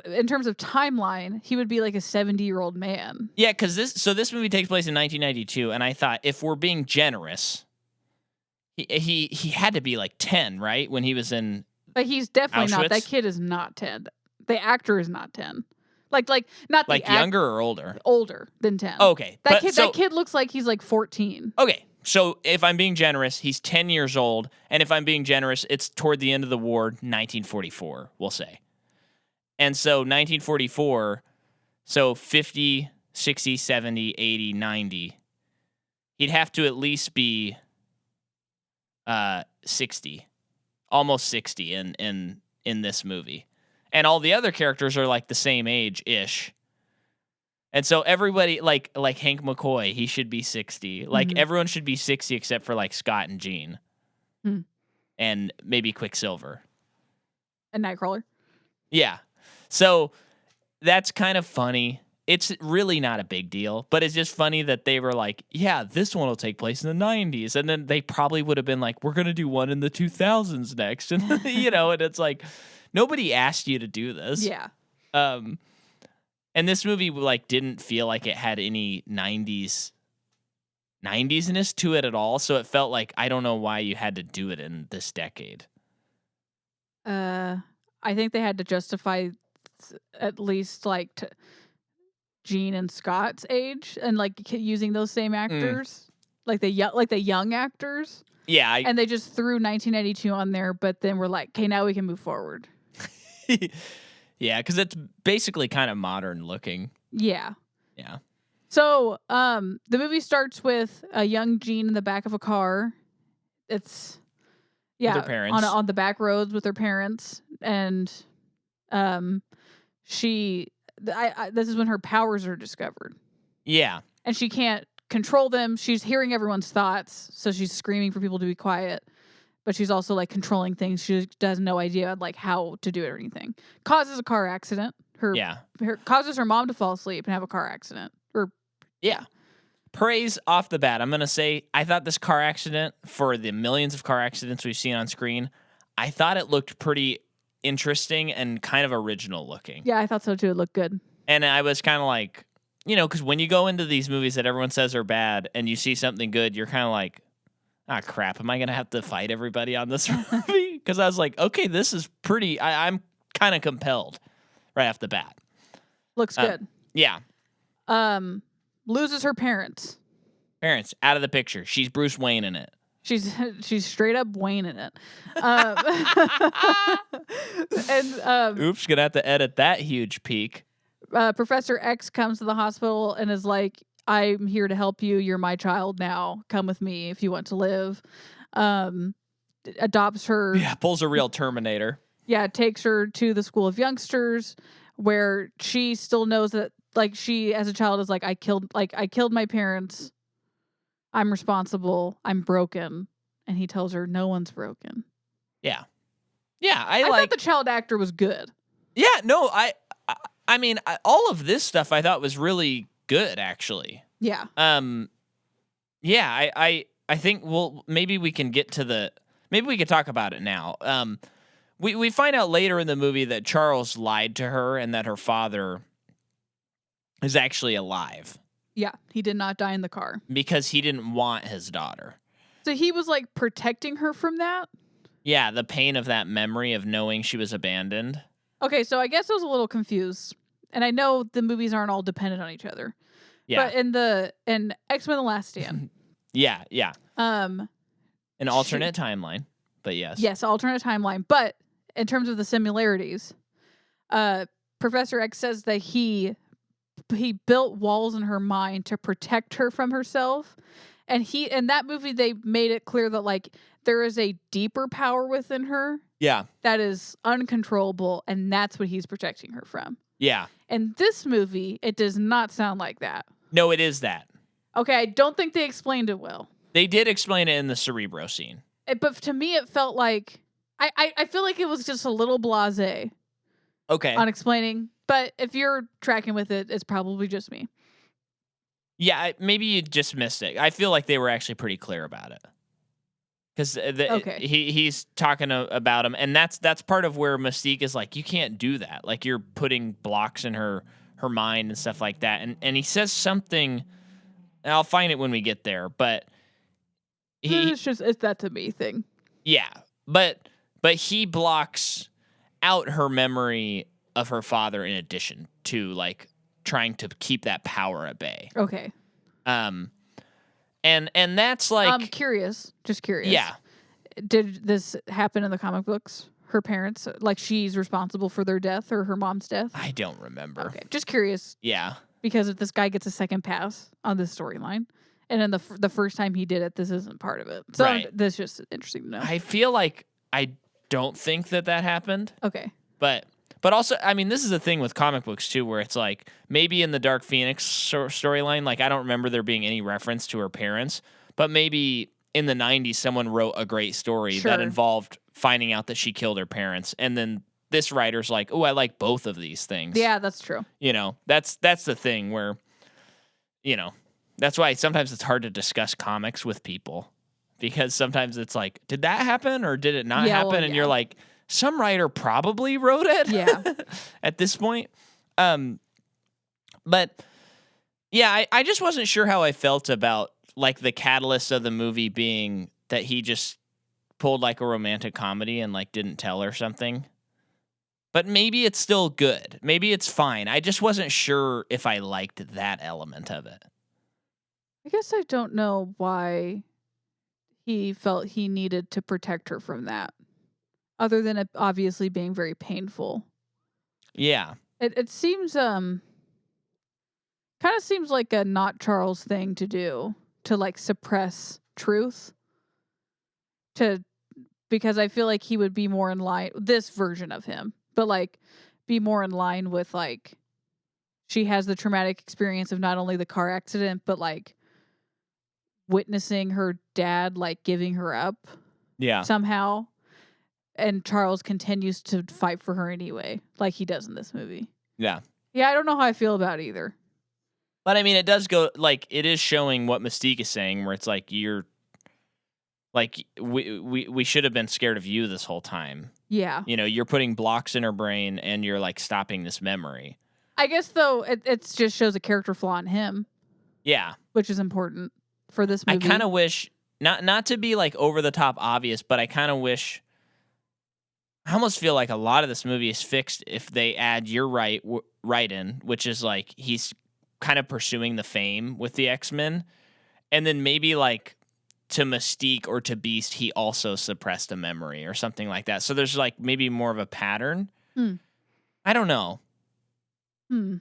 in terms of timeline, he would be like a 70-year-old man. Yeah, because this movie takes place in 1992, and I thought if we're being generous, he had to be like 10, right, when he was in. But he's definitely not. That Auschwitz? kid is not 10. The actor is not 10. Like not like the younger or older? Older than 10. Okay, that kid looks like he's like 14. Okay, so if I'm being generous, he's 10 years old, and if I'm being generous, it's toward the end of the war, 1944, we'll say. And so 1944, so 50, 60, 70, 80, 90, he'd have to at least be 60, almost 60 in this movie. And all the other characters are like the same age-ish. And so everybody, like Hank McCoy, he should be 60. Like everyone should be 60 except for like Scott and Jean. And maybe Quicksilver. And Nightcrawler. Yeah. So that's kind of funny. It's really not a big deal, but it's just funny that they were like, yeah, this one will take place in the 90s. And then they probably would have been like, we're going to do one in the 2000s next. And, and it's like, nobody asked you to do this. Yeah. And this movie like didn't feel like it had any 90s-ness to it at all. So it felt like, I don't know why you had to do it in this decade. I think they had to justify at least like Jean and Scott's age and like using those same actors, like the young actors. Yeah. And they just threw 1992 on there, but then we're like, okay, now we can move forward. Yeah, because it's basically kind of modern looking. Yeah. Yeah. So the movie starts with a young Jean in the back of a car. It's with her parents. on the back roads with her parents, and this is when her powers are discovered. Yeah. And she can't control them. She's hearing everyone's thoughts, so she's screaming for people to be quiet. But she's also like controlling things. She has no idea like how to do it or anything. Causes a car accident. Causes her mom to fall asleep and have a car accident. Yeah. Praise off the bat. I'm going to say I thought this car accident, for the millions of car accidents we've seen on screen, I thought it looked pretty interesting and kind of original looking. Yeah, I thought so too. It looked good. And I was kind of like, because when you go into these movies that everyone says are bad and you see something good, you're kind of like, ah, crap, am I going to have to fight everybody on this movie? Because I was like, okay, this is pretty, I'm kind of compelled right off the bat. Looks good. Yeah. Loses her parents. Parents, out of the picture. She's Bruce Wayne in it. She's straight up Wayne in it. Oops, gonna have to edit that huge peak. Professor X comes to the hospital and is like, I'm here to help you. You're my child now. Come with me if you want to live. Adopts her. Yeah, pulls a real Terminator. Yeah, takes her to the School of Youngsters, where she still knows that, like, she as a child is like, I killed my parents. I'm responsible. I'm broken. And he tells her no one's broken. Yeah. Yeah, I thought the child actor was good. Yeah, no, I mean, all of this stuff I thought was really good, actually. Yeah. Yeah, I think maybe we can get to maybe we could talk about it now. We find out later in the movie that Charles lied to her and that her father is actually alive. Yeah, he did not die in the car. Because he didn't want his daughter. So he was like protecting her from that? Yeah, the pain of that memory of knowing she was abandoned. Okay, so I guess I was a little confused. And I know the movies aren't all dependent on each other. Yeah. But in X-Men The Last Stand. Yeah. An alternate timeline, but yes. Yes, alternate timeline. But in terms of the similarities, Professor X says that he he built walls in her mind to protect her from herself. And in that movie, they made it clear that like there is a deeper power within her. Yeah. That is uncontrollable, and that's what he's protecting her from. Yeah. In this movie, it does not sound like that. No, it is that. Okay, I don't think they explained it well. They did explain it in the Cerebro scene. But to me, it felt like I feel like it was just a little blasé. Okay. On explaining, but if you're tracking with it, it's probably just me. Yeah, maybe you just missed it. I feel like they were actually pretty clear about it. Because he's talking about him, and that's part of where Mystique is like, you can't do that. Like, you're putting blocks in her mind and stuff like that. And he says something, and I'll find it when we get there, but it's that to me thing. Yeah, but he blocks out her memory of her father in addition to like trying to keep that power at bay. Okay. And that's like I'm curious. Just curious. Yeah. Did this happen in the comic books? Her parents, like she's responsible for their death or her mom's death? I don't remember. Okay. Just curious. Yeah. Because if this guy gets a second pass on this storyline, and then the first time he did it, this isn't part of it. So This is just interesting to know. I feel like I don't think that happened. Okay. But also, I mean, this is the thing with comic books too, where it's like maybe in the Dark Phoenix storyline, like I don't remember there being any reference to her parents, but maybe in the 90s, someone wrote a great story that involved finding out that she killed her parents, and then this writer's like, oh, I like both of these things. Yeah, that's true. You know, that's the thing where, you know, that's why sometimes it's hard to discuss comics with people, because sometimes it's like, did that happen or did it not happen? And you're like, some writer probably wrote it. Yeah. At this point. But yeah, I just wasn't sure how I felt about like the catalyst of the movie being that he just pulled like a romantic comedy and like didn't tell her something. But maybe it's still good. Maybe it's fine. I just wasn't sure if I liked that element of it. I guess I don't know why he felt he needed to protect her from that, other than it obviously being very painful. Yeah. It seems kind of seems like a not Charles thing to do, to like suppress truth, because I feel like he would be more in line, this version of him, but like be more in line with like she has the traumatic experience of not only the car accident, but like witnessing her dad like giving her up somehow, and Charles continues to fight for her anyway, like he does in this movie. Yeah I don't know how I feel about either, but I mean, it does go like, it is showing what Mystique is saying, where it's like, you're like, we should have been scared of you this whole time. Yeah, you know, you're putting blocks in her brain and you're like stopping this memory. I guess though it just shows a character flaw in him, which is important for this movie. I kind of wish, not to be like over the top obvious, but I kind of wish, I almost feel like a lot of this movie is fixed if they add your right in, which is like he's kind of pursuing the fame with the X-Men, and then maybe like to Mystique or to Beast, he also suppressed a memory or something like that. So there's like maybe more of a pattern. I don't know. You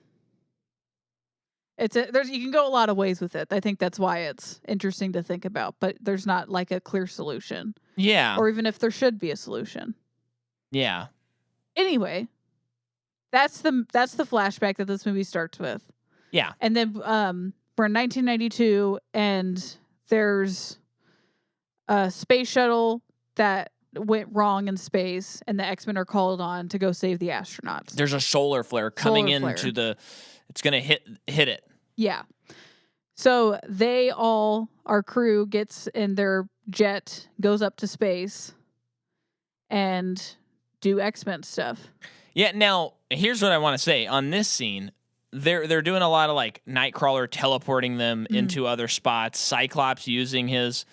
can go a lot of ways with it. I think that's why it's interesting to think about, but there's not like a clear solution. Yeah. Or even if there should be a solution. Yeah. Anyway, that's the flashback that this movie starts with. Yeah. And then we're in 1992, and there's a space shuttle that went wrong in space, and the X-Men are called on to go save the astronauts. There's a solar flare coming into the, it's going to hit it. Yeah. So our crew gets in their jet, goes up to space, and do X-Men stuff. Yeah, now, here's what I want to say. On this scene, they're doing a lot of like Nightcrawler teleporting them into other spots, Cyclops using his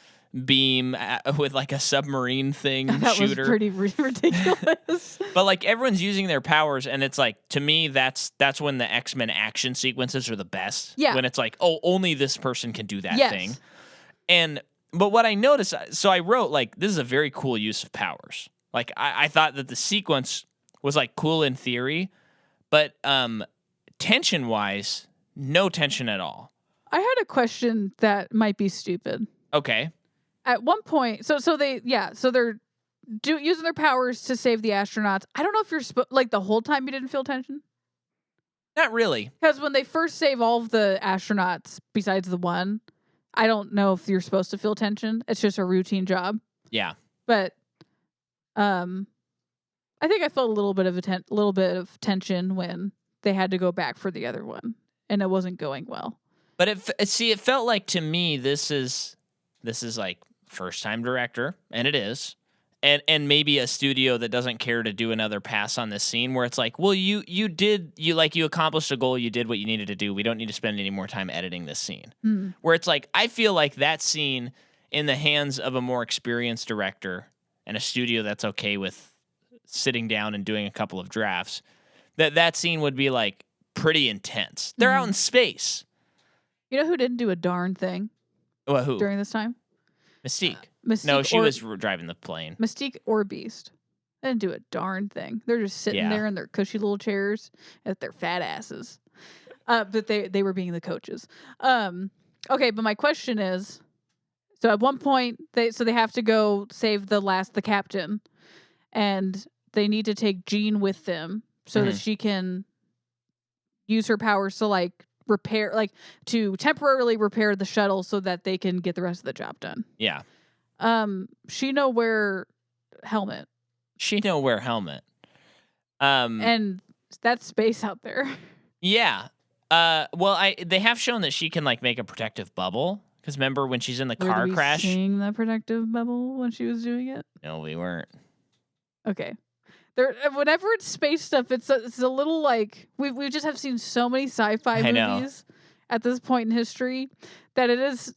beam with like a submarine thing that shooter. Was pretty ridiculous. But like everyone's using their powers, and it's like, to me, that's when the X-Men action sequences are the best. Yeah. When it's like, oh, only this person can do that thing. But what I noticed, so I wrote like, this is a very cool use of powers. Like I thought that the sequence was like cool in theory, but tension wise, No tension at all. I had a question that might be stupid. Okay. At one point, so they're using their powers to save the astronauts. I don't know if you're like the whole time you didn't feel tension. Not really. Because when they first save all of the astronauts, besides the one, I don't know if you're supposed to feel tension. It's just a routine job. Yeah. But, I think I felt a little bit of tension when they had to go back for the other one, and it wasn't going well. But it felt like to me this is like first time director, and it is. And maybe a studio that doesn't care to do another pass on this scene where it's like, well, you accomplished a goal, you did what you needed to do. We don't need to spend any more time editing this scene. Where it's like, I feel like that scene in the hands of a more experienced director and a studio that's okay with sitting down and doing a couple of drafts, that scene would be like pretty intense. They're out in space. You know who didn't do a darn thing? Well, who? During this time? Mystique. Mystique. No, she was driving the plane. Mystique or Beast. They didn't do a darn thing. They're just sitting there in their cushy little chairs at their fat asses. But they were being the coaches. Okay, but my question is, so at one point they have to go save the captain, and they need to take Jean with them so that she can use her powers to to temporarily repair the shuttle so that they can get the rest of the job done. Yeah. She know where helmet. And that's space out there. Yeah. They have shown that she can make a protective bubble. Because remember when she's in the car crash? Seeing the protective bubble when she was doing it? No, we weren't. Okay. Whenever it's space stuff, it's a little like we just have seen so many sci-fi movies at this point in history that it is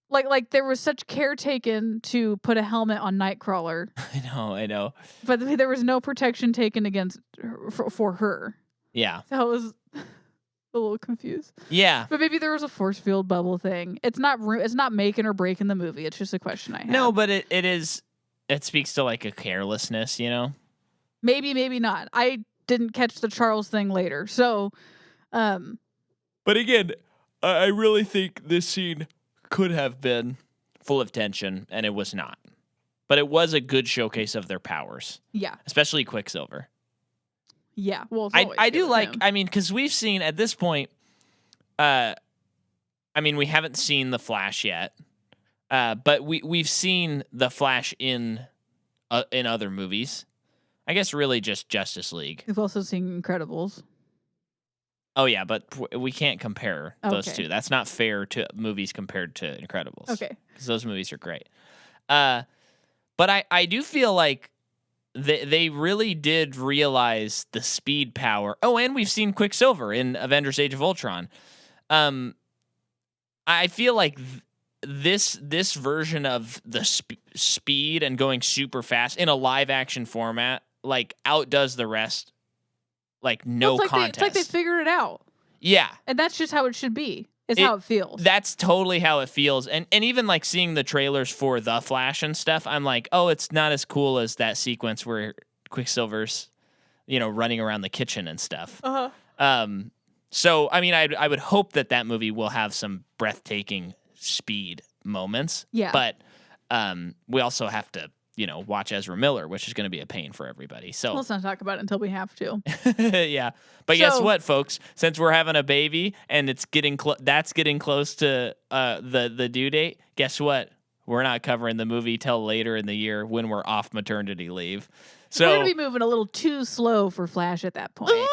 like there was such care taken to put a helmet on Nightcrawler. I know. But there was no protection taken against her, for her. Yeah. So I was a little confused. Yeah. But maybe there was a force field bubble thing. It's not making or breaking the movie. It's just a question I have. No, but it speaks to a carelessness, Maybe, maybe not. I didn't catch the Charles thing later. So, But again, I really think this scene could have been full of tension, and it was not. But it was a good showcase of their powers. Yeah. Especially Quicksilver. Yeah. Well, I do like, because we've seen at this point, we haven't seen the Flash yet, but we've seen the Flash in other movies. I guess really just Justice League. We've also seen Incredibles. Oh, yeah, but we can't compare those two. That's not fair to movies compared to Incredibles. Okay. Because those movies are great. But I do feel like they really did realize the speed power. Oh, and we've seen Quicksilver in Avengers Age of Ultron. I feel like this version of the speed and going super fast in a live action format outdoes the rest. Contest. It's like they figured it out. Yeah. And that's just how it should be. It's how it feels. That's totally how it feels. And even seeing the trailers for The Flash and stuff, I'm like, oh, it's not as cool as that sequence where Quicksilver's, running around the kitchen and stuff. Uh-huh. So, I would hope that movie will have some breathtaking speed moments. Yeah. But we also have to, watch Ezra Miller, which is going to be a pain for everybody. So let's not talk about it until we have to. Yeah. But guess what, folks? Since we're having a baby and it's getting close to the due date, guess what? We're not covering the movie till later in the year when we're off maternity leave. So we're going to be moving a little too slow for Flash at that point.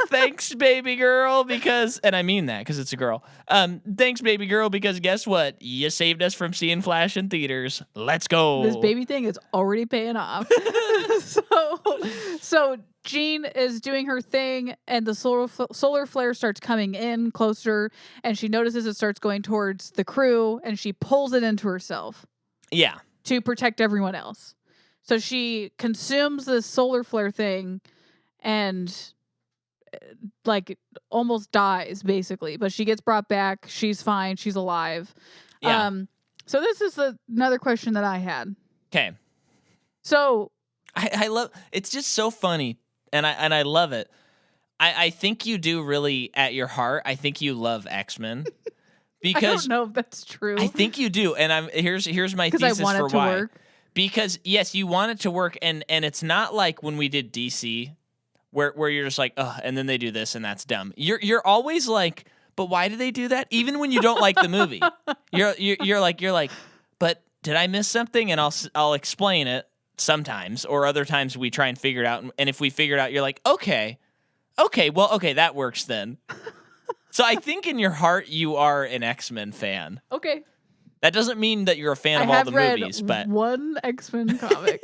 Thanks, baby girl, and I mean that because it's a girl. Thanks, baby girl, because guess what? You saved us from seeing Flash in theaters. Let's go. This baby thing is already paying off. So Jean is doing her thing, and the solar flare starts coming in closer, and she notices it starts going towards the crew, and she pulls it into herself. Yeah. To protect everyone else. So she consumes the solar flare thing, and almost dies basically, but she gets brought back. She's fine. She's alive. Yeah. So this is another question that I had. Okay. So I love it's just so funny, and I love it. I think you do really, at your heart, I think you love X-Men. I Because don't know if that's true. I think you do. And here's my because I thesis want for it to why. work. Because yes, you want it to work, and it's not like when we did DC where you're just like, ugh, and then they do this and that's dumb. You're always like, but why do they do that? Even when you don't like the movie. You're like, but did I miss something? And I'll explain it sometimes, or other times we try and figure it out, and if we figure it out, you're like, okay, that works then. So I think in your heart you are an X-Men fan. Okay. That doesn't mean that you're a fan of all the movies, but one X-Men comic.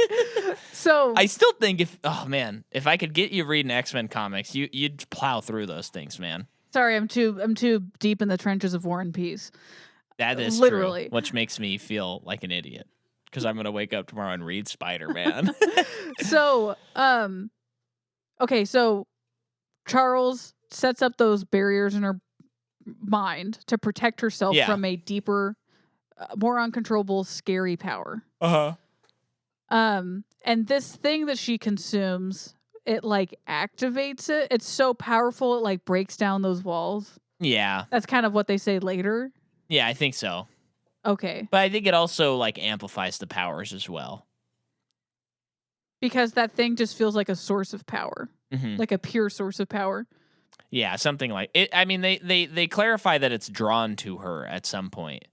So I still think if I could get you reading X-Men comics, you'd plow through those things, man. sorry, I'm too deep in the trenches of War and Peace. That is literally true, which makes me feel like an idiot because I'm gonna wake up tomorrow and read Spider-Man. So, okay, so Charles sets up those barriers in her mind to protect herself from a deeper, more uncontrollable, scary power. And this thing that she consumes, it like activates it. It's so powerful, it like breaks down those walls. Yeah. That's kind of what they say later. Yeah, I think so. Okay. But I think it also like amplifies the powers as well. Because that thing just feels like a source of power. Mm-hmm. Like a pure source of power. Yeah, something like it. I mean, they clarify that it's drawn to her at some point.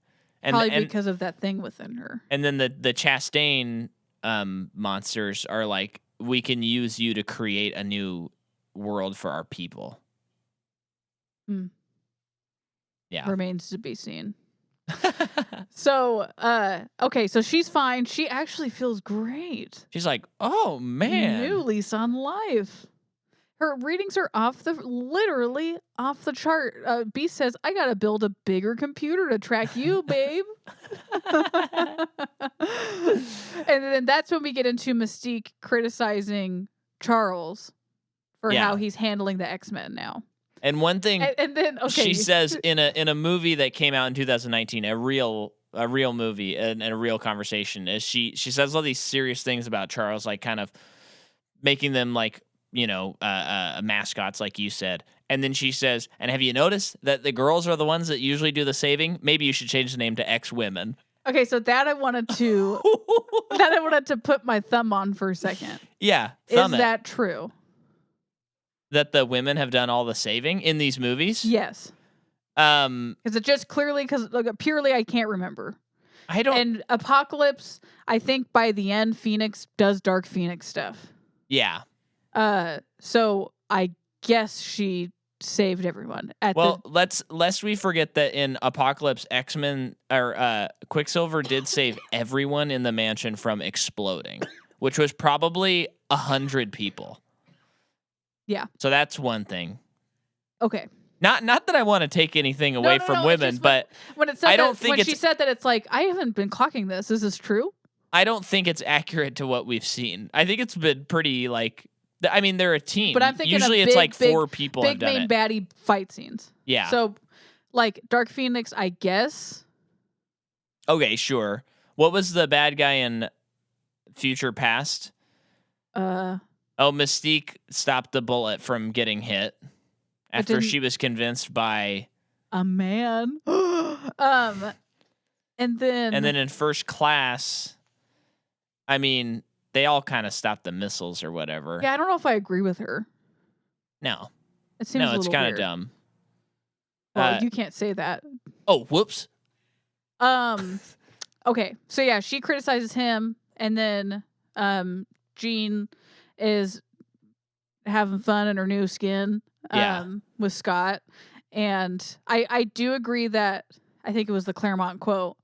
Probably because of that thing within her. And then the Chastain monsters are like, we can use you to create a new world for our people. Yeah. Remains to be seen. So, okay, so she's fine. She actually feels great. She's like, oh, man. New lease on life. Her readings are literally off the chart. Beast says, I gotta build a bigger computer to track you, babe. And then that's when we get into Mystique criticizing Charles for how he's handling the X-Men now. And one thing and then she says in a movie that came out in 2019, a real movie and a real conversation, is she says all these serious things about Charles, like kind of making them like, mascots, like you said. And then she says, and have you noticed that the girls are the ones that usually do the saving? Maybe you should change the name to X-Women. Okay, so that I wanted to put my thumb on for a second. Yeah. Is that true? That the women have done all the saving in these movies? Yes. Because it just clearly, purely I can't remember. And Apocalypse, I think by the end, Phoenix does Dark Phoenix stuff. Yeah. So I guess she saved everyone. Lest we forget that in Apocalypse, X-Men or Quicksilver did save everyone in the mansion from exploding, which was probably 100 people. Yeah. So that's one thing. Okay. Not that I want to take anything away from women, but when it said she said that, it's like, I haven't been clocking this. Is this true? I don't think it's accurate to what we've seen. I think it's been pretty like, I mean, they're a team. But I'm thinking usually it's like 4 people have done it. Big main baddie fight scenes. Yeah. So, like Dark Phoenix, I guess. Okay, sure. What was the bad guy in Future Past? Mystique stopped the bullet from getting hit after she was convinced by a man. And then in First Class, I mean, they all kind of stopped the missiles or whatever. Yeah, I don't know if I agree with her. No. It seems it's kind of dumb. Well, you can't say that. Oh, whoops. Okay, so yeah, she criticizes him, and then Jean is having fun in her new skin with Scott. And I do agree that I think it was the Claremont quote,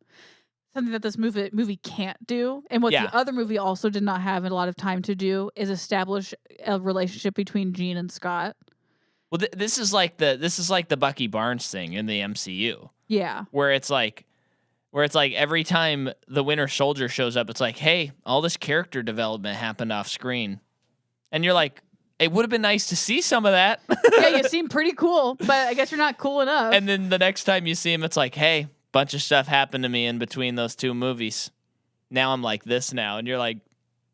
something that this movie can't do, and what the other movie also did not have a lot of time to do, is establish a relationship between Jean and Scott. Well, this is like the Bucky Barnes thing in the MCU. Yeah. Where it's like every time the Winter Soldier shows up, it's like, hey, all this character development happened off screen. And you're like, it would have been nice to see some of that. Yeah, you seem pretty cool, but I guess you're not cool enough. And then the next time you see him, it's like, hey, bunch of stuff happened to me in between those 2 movies. Now I'm like this now. And you're like,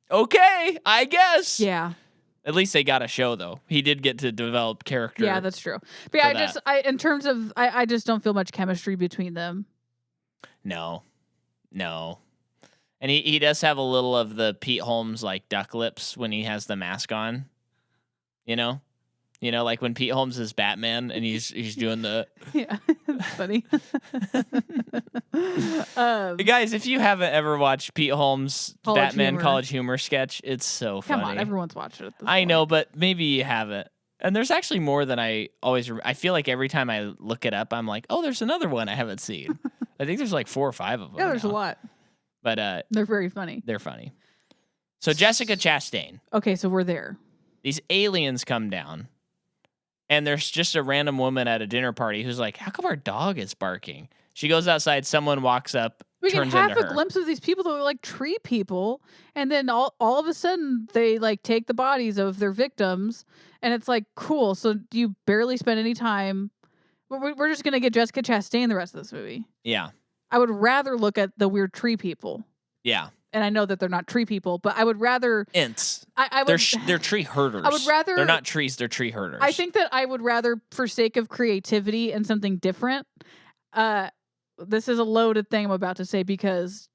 okay, I guess. Yeah. At least they got a show though. He did get to develop character. Yeah, that's true. But yeah, in terms of, I just don't feel much chemistry between them. No. And he does have a little of the Pete Holmes like duck lips when he has the mask on. You know, like when Pete Holmes is Batman and he's doing the yeah, it's funny. Hey guys, if you haven't ever watched Pete Holmes' Batman humor. College Humor sketch, it's so funny. Come on, everyone's watched it. At this I point. know, but maybe you haven't. And there's actually more than I always. I feel like every time I look it up, I'm like, oh, there's another one I haven't seen. I think there's like 4 or 5 of them. Yeah, there's a lot. But they're very funny. They're funny. So Jessica Chastain. Okay, so we're there. These aliens come down, and there's just a random woman at a dinner party who's like, how come our dog is barking? She goes outside, someone walks up, we get turns half into a her. glimpse of these people that look like tree people, and then all of a sudden they like take the bodies of their victims, and it's like, cool. So you barely spend any time. We're just gonna get Jessica Chastain the rest of this movie. Yeah. I would rather look at the weird tree people. Yeah. And I know that they're not tree people, but I would rather Ints. I would, they're tree herders. I would rather. They're not trees. They're tree herders. I think that I would rather, for sake of creativity and something different. This is a loaded thing I'm about to say because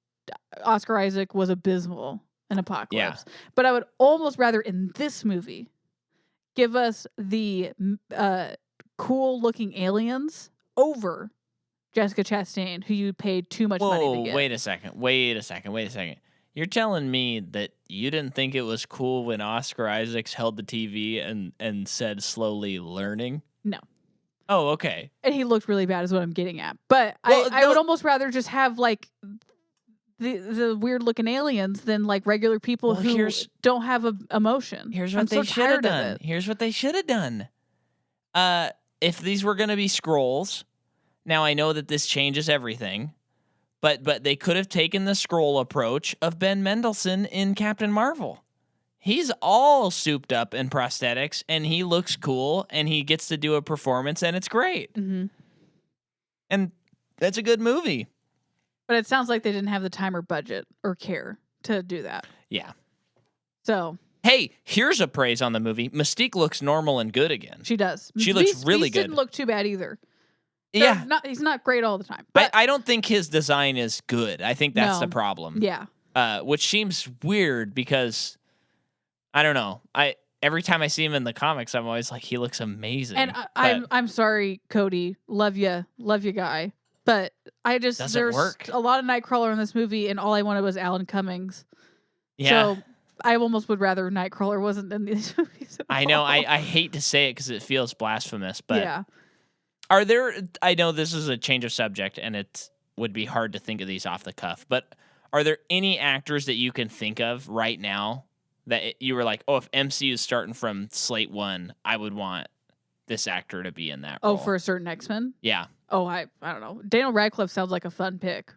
Oscar Isaac was abysmal in Apocalypse. Yeah. But I would almost rather in this movie give us the cool looking aliens over Jessica Chastain, who you paid too much money to get. Wait a second. You're telling me that you didn't think it was cool when Oscar Isaacs held the TV and said slowly learning? No. Oh, okay. And he looked really bad is what I'm getting at. But Well, I would almost rather just have like the weird looking aliens than like regular people who don't have a emotion. Here's what they should have done. Here's what they should have done. If these were going to be scrolls, now I know that this changes everything, but they could have taken the scroll approach of Ben Mendelsohn in Captain Marvel. He's all souped up in prosthetics, and he looks cool, and he gets to do a performance, and it's great. Mm-hmm. And that's a good movie. But it sounds like they didn't have the time or budget or care to do that. Yeah. So. Hey, here's a praise on the movie. Mystique looks normal and good again. She does. She looks really good. Didn't look too bad either. Yeah. He's not great all the time. But I don't think his design is good. I think that's the problem. Yeah. Which seems weird because, I don't know. Every time I see him in the comics, I'm always like, he looks amazing. And I'm sorry, Cody. Love you, guy. But I just there's a lot of Nightcrawler in this movie, and all I wanted was Alan Cummings. Yeah. So I almost would rather Nightcrawler wasn't in these movies. I know. I hate to say it because it feels blasphemous, but yeah. Are there? I know this is a change of subject, and it would be hard to think of these off the cuff. But are there any actors that you can think of right now that you were like, oh, if MCU is starting from slate 1, I would want this actor to be in that role? Oh, for a certain X-Men? Yeah. Oh, I don't know. Daniel Radcliffe sounds like a fun pick.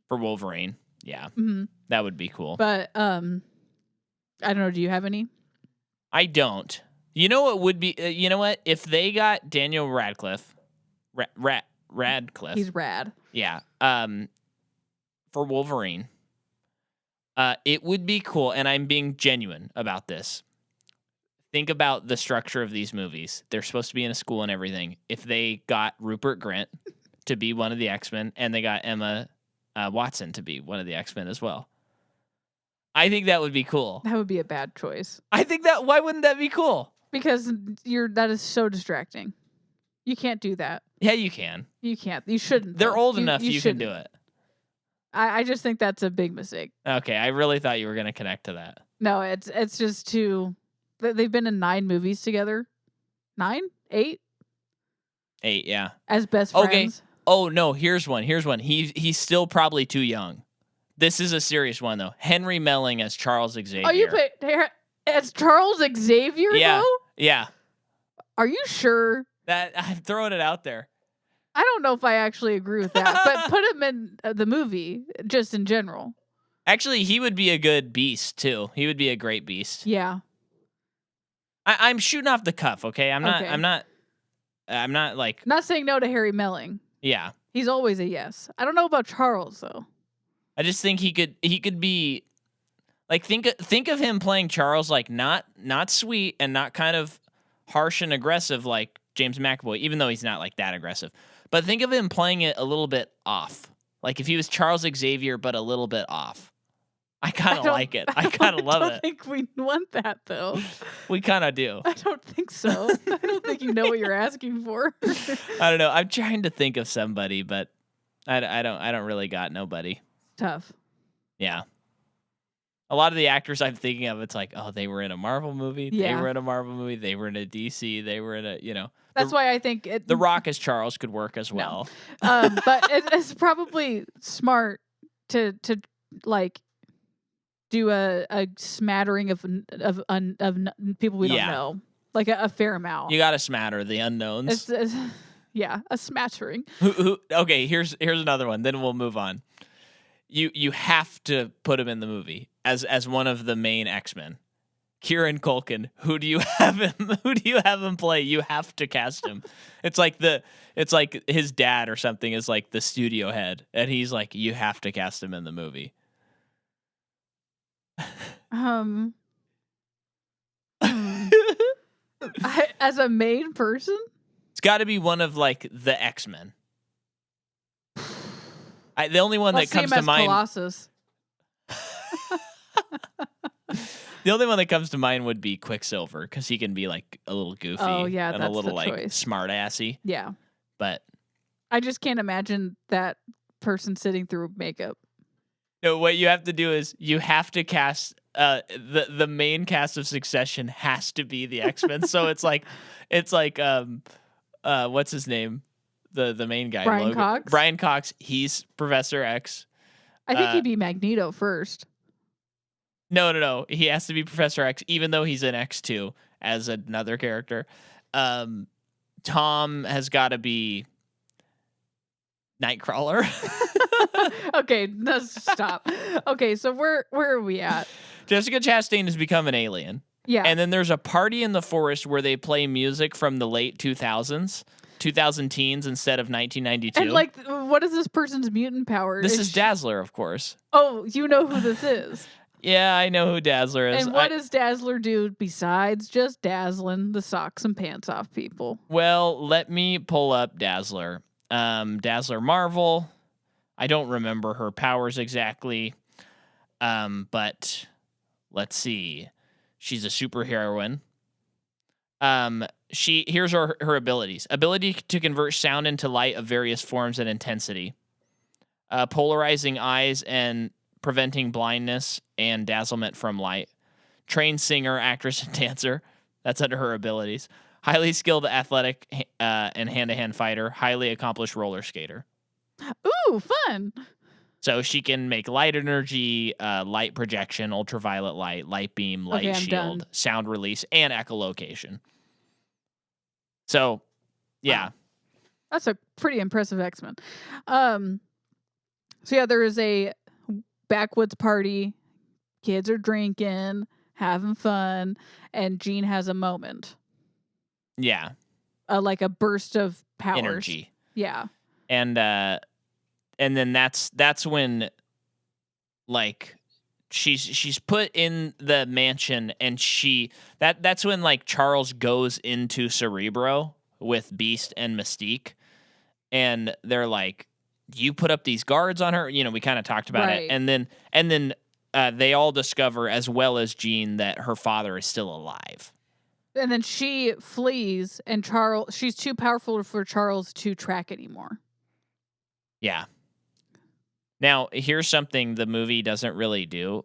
For Wolverine. Yeah. Mm-hmm. That would be cool. But, I don't know. Do you have any? I don't. You know what would be, you know what? If they got Daniel Radcliffe, Radcliffe. He's rad. Yeah. For Wolverine, it would be cool, and I'm being genuine about this. Think about the structure of these movies. They're supposed to be in a school and everything. If they got Rupert Grint to be one of the X-Men, and they got Emma Watson to be one of the X-Men as well, I think that would be cool. That would be a bad choice. Why wouldn't that be cool? Because that is so distracting. You can't do that. Yeah, you can. You can't. You shouldn't. They're old enough. You can do it. I just think that's a big mistake. Okay, I really thought you were going to connect to that. No, it's just too. They've been in 9 movies together. 9? 8? 8, yeah. As best friends. Okay. Oh no, here's one. He's still probably too young. This is a serious one though. Henry Melling as Charles Xavier. Oh, you put as Charles Xavier? Yeah. Though? Yeah. Are you sure? That I'm throwing it out there. I don't know if I actually agree with that, but put him in the movie just in general. Actually, he would be a good Beast too. He would be a great Beast. Yeah. I'm shooting off the cuff, okay? I'm not like not saying no to Harry Melling. Yeah. He's always a yes. I don't know about Charles though. I just think he could be Like think of him playing Charles, like not sweet and not kind of harsh and aggressive like James McAvoy, even though he's not like that aggressive. But think of him playing it a little bit off. Like if he was Charles Xavier, but a little bit off. I kind of like it. I kind of love it. I don't think we want that, though. We kind of do. I don't think so. I don't think you know what you're asking for. I don't know. I'm trying to think of somebody, but I don't really got nobody. Tough. Yeah. A lot of the actors I'm thinking of, it's like, oh, they were in a Marvel movie. Yeah. They were in a Marvel movie. They were in a DC. They were in a, That's why I think The Rock as Charles could work as well. But it's probably smart to like do a smattering of people we don't know, like a fair amount. You got to smatter the unknowns. Yeah, a smattering. Okay, here's another one. Then we'll move on. You have to put him in the movie as one of the main X-Men. Kieran Culkin. Who do you have him play? You have to cast him. It's like his dad or something is like the studio head, and he's like, you have to cast him in the movie. As a main person, it's got to be one of like the X-Men. The only one that comes to mind. Colossus. The only one that comes to mind would be Quicksilver, because he can be like a little goofy and a little like smart assy. Yeah, but I just can't imagine that person sitting through makeup. No, what you have to do is you have to cast the main cast of Succession has to be the X-Men. So it's like what's his name? The main guy, Brian Cox. Brian Cox, he's Professor X. I think he'd be Magneto first. No. He has to be Professor X, even though he's in X2 as another character. Tom has got to be Nightcrawler. Okay, let's stop. Okay, so where are we at? Jessica Chastain has become an alien. Yeah. And then there's a party in the forest where they play music from the late 2000s. 2000 teens instead of 1992. And like, what is this person's mutant power? This is Dazzler, of course. Oh, you know who this is. Yeah, I know who Dazzler is. And what does Dazzler do besides just dazzling the socks and pants off people? Well, let me pull up Dazzler. Dazzler Marvel. I don't remember her powers exactly. But let's see. She's a superheroine. Here's her abilities. Ability to convert sound into light of various forms and intensity. Polarizing eyes and preventing blindness and dazzlement from light. Trained singer, actress, and dancer. That's under her abilities. Highly skilled athletic and hand-to-hand fighter. Highly accomplished roller skater. Ooh, fun. So she can make light energy, light projection, ultraviolet light, light beam, light shield, sound release, and echolocation. So, yeah. Wow. That's a pretty impressive X-Men. So yeah, there is a backwoods party. Kids are drinking, having fun, and Jean has a moment. Yeah. Like a burst of powers. Energy. Yeah. And then that's when, like, she's put in the mansion, and that's when like Charles goes into Cerebro with Beast and Mystique, and they're like, you put up these guards on her. We kind of talked about it, and then they all discover, as well as Jean, that her father is still alive. And then she flees, and she's too powerful for Charles to track anymore. Yeah. Now, here's something the movie doesn't really do.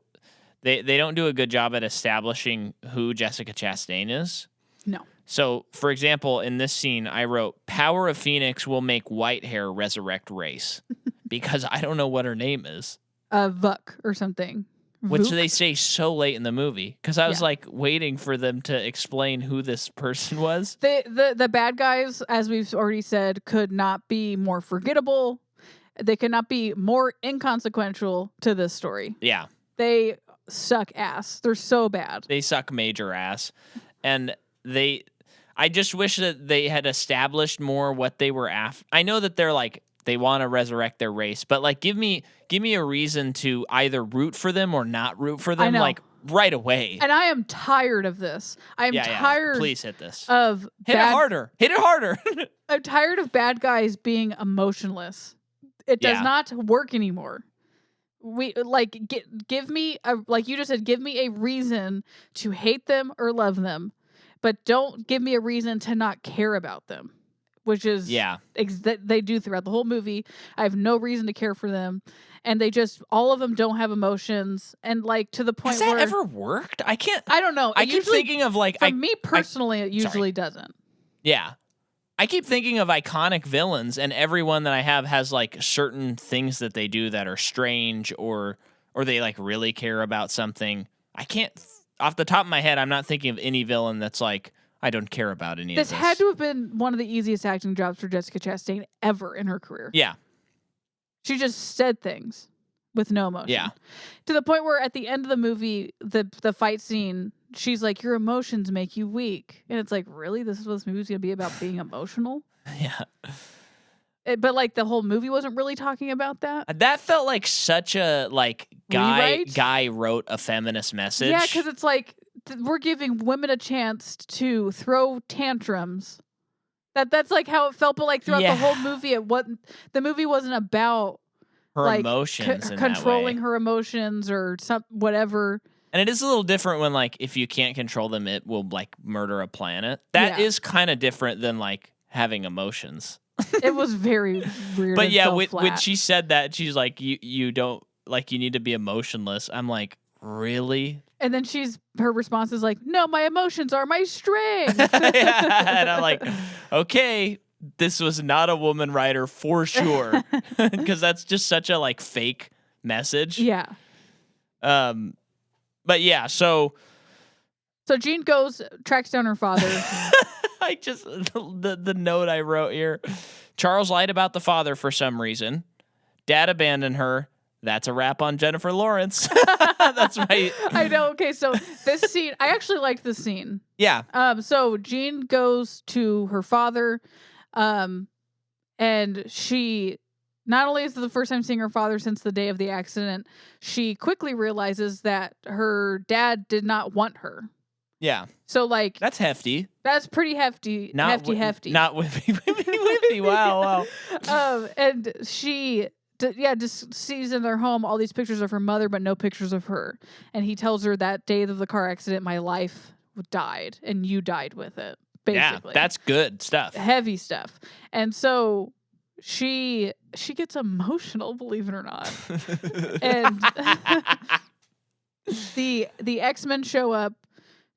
They don't do a good job at establishing who Jessica Chastain is. No. So, for example, in this scene, I wrote, Power of Phoenix will make white hair resurrect race. Because I don't know what her name is. Vuk or something. Which they say so late in the movie. Because I was like waiting for them to explain who this person was. The bad guys, as we've already said, could not be more forgettable. They could not be more inconsequential to this story. Yeah. They suck ass. They're so bad. They suck major ass. And I just wish that they had established more what they were after. I know that they're like They want to resurrect their race, but like give me a reason to either root for them or not root for them, like right away. And I am tired of this. I am tired. Please hit this. Hit it harder. Hit it harder. I'm tired of bad guys being emotionless. It does not work anymore. We like give me like you just said, give me a reason to hate them or love them, but don't give me a reason to not care about them. Which is they do throughout the whole movie. I have no reason to care for them, and they just all of them don't have emotions, and like to the point where has that ever worked? I don't know. I keep thinking of like for me personally, it usually doesn't. Yeah, I keep thinking of iconic villains, and everyone that I have has like certain things that they do that are strange, or they like really care about something. I can't off the top of my head. I'm not thinking of any villain that's like, I don't care about any of this. This had to have been one of the easiest acting jobs for Jessica Chastain ever in her career. Yeah. She just said things with no emotion. Yeah. To the point where at the end of the movie, the fight scene, she's like, your emotions make you weak. And it's like, really? This is what this movie's going to be about, being emotional? Yeah. But like the whole movie wasn't really talking about that. That felt like such a like guy wrote a feminist message. Yeah, because it's like, we're giving women a chance to throw tantrums. That's like how it felt, but like throughout the whole movie, the movie wasn't about her like, emotions, controlling her emotions or whatever. And it is a little different when like if you can't control them, it will like murder a planet. That is kind of different than like having emotions. It was very weird. But yeah, when she said that, she's like, you don't like you need to be emotionless. I'm like, really? And then her response is like, no, my emotions are my strength. And I'm like, okay, this was not a woman writer for sure. Because that's just such a like fake message. Yeah. But yeah, so Jean tracks down her father. I just the note I wrote here. Charles lied about the father for some reason. Dad abandoned her. That's a wrap on Jennifer Lawrence. That's right. I know. Okay, so this scene, I actually liked this scene. Yeah. So Jean goes to her father, and she not only is it the first time seeing her father since the day of the accident, she quickly realizes that her dad did not want her. Yeah. So like that's hefty. That's pretty hefty. Hefty. Not whippy. Wow. And she. Just sees in their home all these pictures of her mother, but no pictures of her. And he tells her that day of the car accident, my life died, and you died with it. Basically, yeah, that's good stuff. Heavy stuff. And so she gets emotional, believe it or not. And the X-Men show up.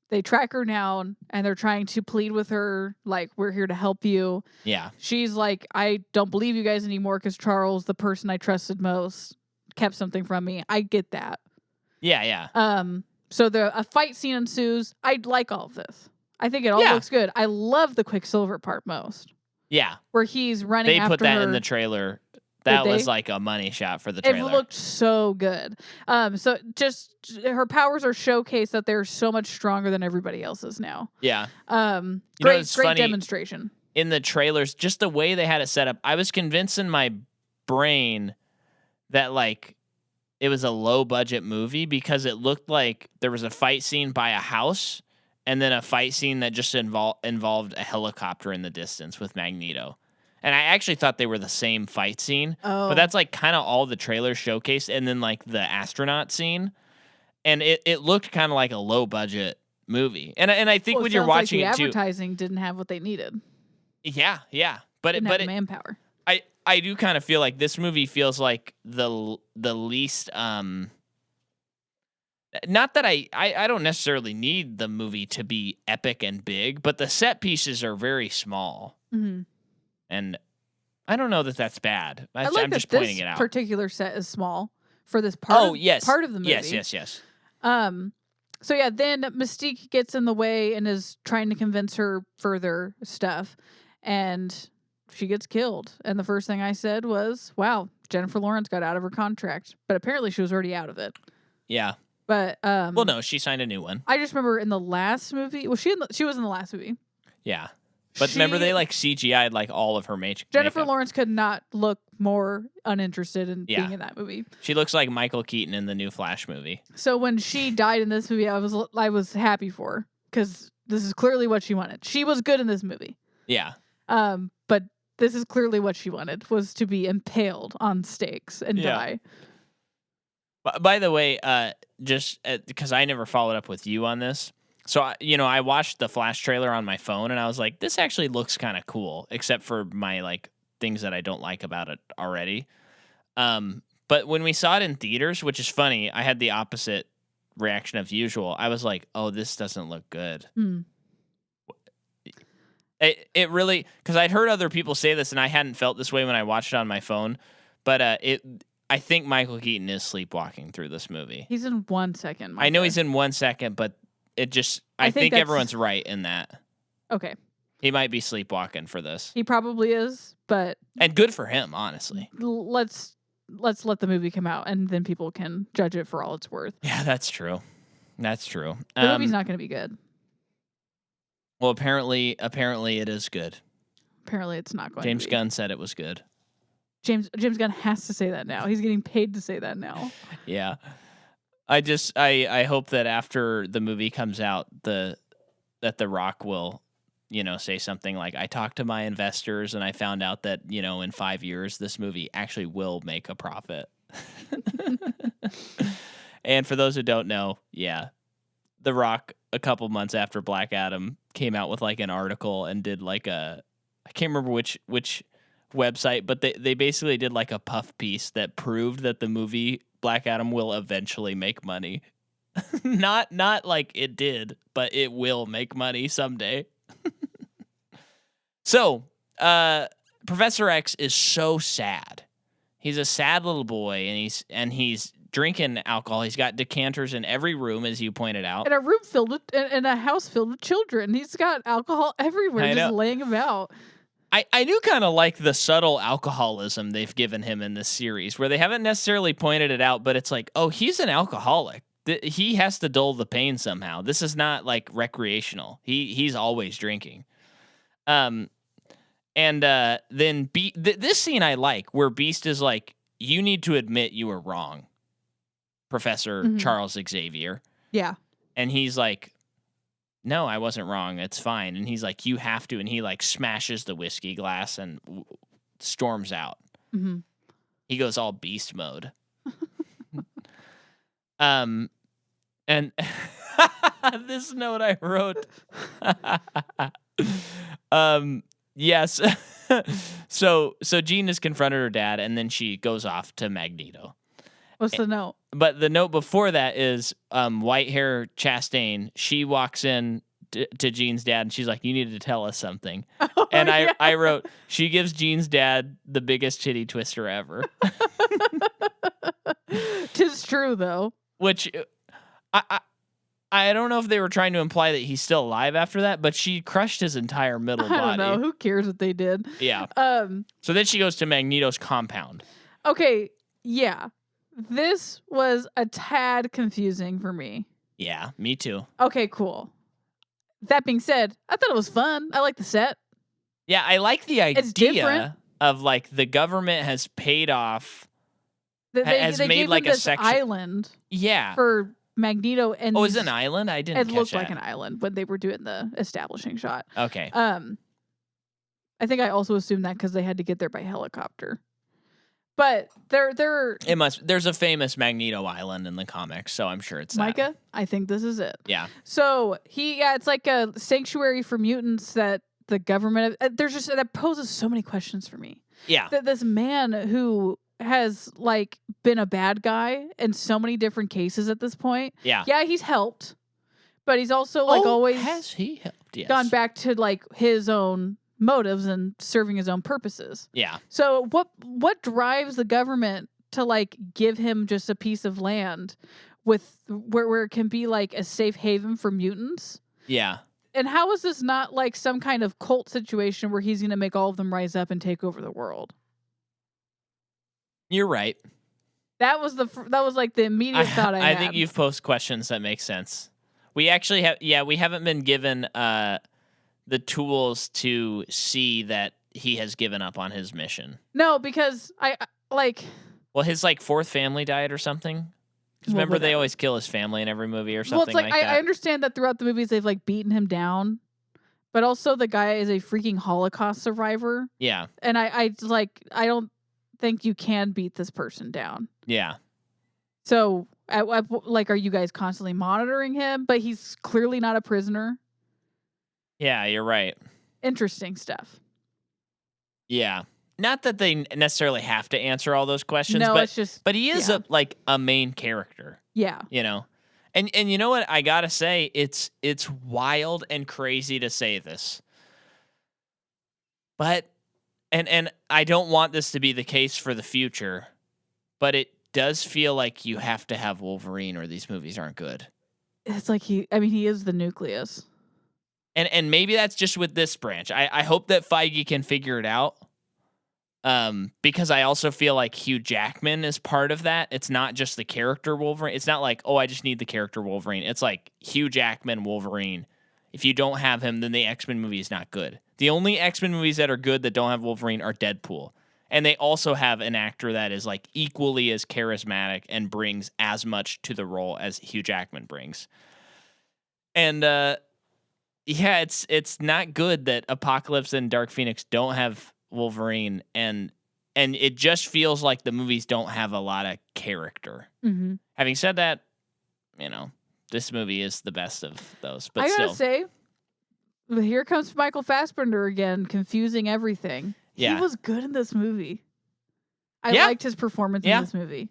They track her down, and they're trying to plead with her, like, we're here to help you. Yeah. She's like, I don't believe you guys anymore because Charles, the person I trusted most, kept something from me. I get that. Yeah. So a fight scene ensues. I like all of this. I think it all looks good. I love the Quicksilver part most. Yeah. Where he's running after her. They put that in the trailer. That was like a money shot for the trailer. It looked so good. So just her powers are showcased that they're so much stronger than everybody else's now. Yeah. Great demonstration. In the trailers, just the way they had it set up, I was convinced in my brain that like it was a low budget movie because it looked like there was a fight scene by a house and then a fight scene that just involved a helicopter in the distance with Magneto. And I actually thought they were the same fight scene. Oh. But that's like kind of all the trailers showcased. And then like the astronaut scene. And it looked kind of like a low budget movie. And I think when you're watching like it too. Advertising didn't have what they needed. Yeah. But didn't have manpower. I do kind of feel like this movie feels like the least not that I don't necessarily need the movie to be epic and big, but the set pieces are very small. Mm-hmm. And I don't know that that's bad. I'm just pointing it out. This particular set is small for this part. Part of the movie. Yes. So yeah, then Mystique gets in the way and is trying to convince her further stuff, and she gets killed. And the first thing I said was, "Wow, Jennifer Lawrence got out of her contract," but apparently she was already out of it. Yeah. But well, no, she signed a new one. I just remember in the last movie. Well, she was in the last movie. Yeah. But remember, they like CGI'd like all of her makeup. Jennifer Lawrence could not look more uninterested in being in that movie. She looks like Michael Keaton in the new Flash movie. So when she died in this movie, I was happy for her because this is clearly what she wanted. She was good in this movie. Yeah. But this is clearly what she wanted, was to be impaled on stakes and die. By the way, just because I never followed up with you on this. So, I watched the Flash trailer on my phone and I was like, this actually looks kind of cool, except for my like things that I don't like about it already. But when we saw it in theaters, which is funny, I had the opposite reaction of usual. I was like, oh, this doesn't look good. It really, because I'd heard other people say this and I hadn't felt this way when I watched it on my phone. But I think Michael Keaton is sleepwalking through this movie. He's in 1 second. I know he's in 1 second, but it just, I think everyone's right in that. Okay. He might be sleepwalking for this. He probably is, but. And good for him, honestly. Let's let the movie come out and then people can judge it for all it's worth. Yeah, that's true. That's true. The movie's not going to be good. Well, apparently it is good. Apparently it's not going James to be. Gunn said it was good. James Gunn has to say that now. He's getting paid to say that now. Yeah. I hope that after the movie comes out, that The Rock will, say something like, I talked to my investors and I found out that, in 5 years, this movie actually will make a profit. And for those who don't know, The Rock, a couple months after Black Adam, came out with like an article and did like I can't remember which website, but they basically did like a puff piece that proved that the movie Black Adam will eventually make money. not like it did, but it will make money someday. So, Professor X is so sad. He's a sad little boy, and he's drinking alcohol. He's got decanters in every room, as you pointed out. In a room filled with, in a house filled with children. He's got alcohol everywhere, just laying about. I do kind of like the subtle alcoholism they've given him in this series, where they haven't necessarily pointed it out, but it's like, oh, he's an alcoholic. He has to dull the pain somehow. This is not like recreational. He's always drinking. And then this scene I like, where Beast is like, you need to admit you were wrong, Professor Charles Xavier. Yeah. And he's like, no, I wasn't wrong. It's fine. And he's like, you have to. And he like smashes the whiskey glass and storms out. Mm-hmm. He goes all beast mode. And this note I wrote. Yes. So Jean has confronted her dad, and then she goes off to Magneto. What's the note? But the note before that is white hair Chastain. She walks in to Jean's dad, and she's like, you need to tell us something. Oh, and I wrote, she gives Jean's dad the biggest titty twister ever. 'Tis true, though. Which I don't know if they were trying to imply that he's still alive after that, but she crushed his entire middle body. I don't know. Who cares what they did? Yeah. So then she goes to Magneto's compound. Okay, yeah. This was a tad confusing for me. Yeah, me too. Okay, cool. That being said, I thought it was fun. I like the set. Yeah, I like the idea of like the government has paid off, has made like a section island. Yeah. For Magneto and is it an island? I didn't. It looked like an island when they were doing the establishing shot. Okay. I think I also assumed that because they had to get there by helicopter. But there's a famous Magneto Island in the comics, so I'm sure it's Micah. I think this is it. Yeah. So it's like a sanctuary for mutants that the government. That poses so many questions for me. Yeah. That this man who has like been a bad guy in so many different cases at this point. Yeah. Yeah, he's helped, but he's also always has he helped? Yes. Gone back to like his own motives and serving his own purposes. Yeah. So what drives the government to like give him just a piece of land with where it can be like a safe haven for mutants? Yeah. And how is this not like some kind of cult situation where he's going to make all of them rise up and take over the world? You're right. That was like the immediate thought I had. I think you've posed questions that make sense. We actually we haven't been given the tools to see that he has given up on his mission. No, because Well, his like fourth family died or something. Because remember, they always kill his family in every movie or something well, it's like, that. I understand that throughout the movies they've like beaten him down, but also the guy is a freaking Holocaust survivor. Yeah. And I don't think you can beat this person down. Yeah. So, are you guys constantly monitoring him? But he's clearly not a prisoner. Yeah, you're right. Interesting stuff. Yeah. Not that they necessarily have to answer all those questions, No, but it's just, but he is a main character. Yeah. You know. And you know what I got to say, it's wild and crazy to say this. But and I don't want this to be the case for the future, but it does feel like you have to have Wolverine or these movies aren't good. It's like he is the nucleus. And maybe that's just with this branch. I hope that Feige can figure it out. Because I also feel like Hugh Jackman is part of that. It's not just the character Wolverine. It's not like, oh, I just need the character Wolverine. It's like Hugh Jackman Wolverine. If you don't have him, then the X-Men movie is not good. The only X-Men movies that are good that don't have Wolverine are Deadpool. And they also have an actor that is like equally as charismatic and brings as much to the role as Hugh Jackman brings. And yeah, it's not good that Apocalypse and Dark Phoenix don't have Wolverine, and it just feels like the movies don't have a lot of character. Mm-hmm. Having said that, you know, this movie is the best of those. But I still, gotta say, here comes Michael Fassbender again, confusing everything. Yeah. He was good in this movie. I liked his performance in this movie.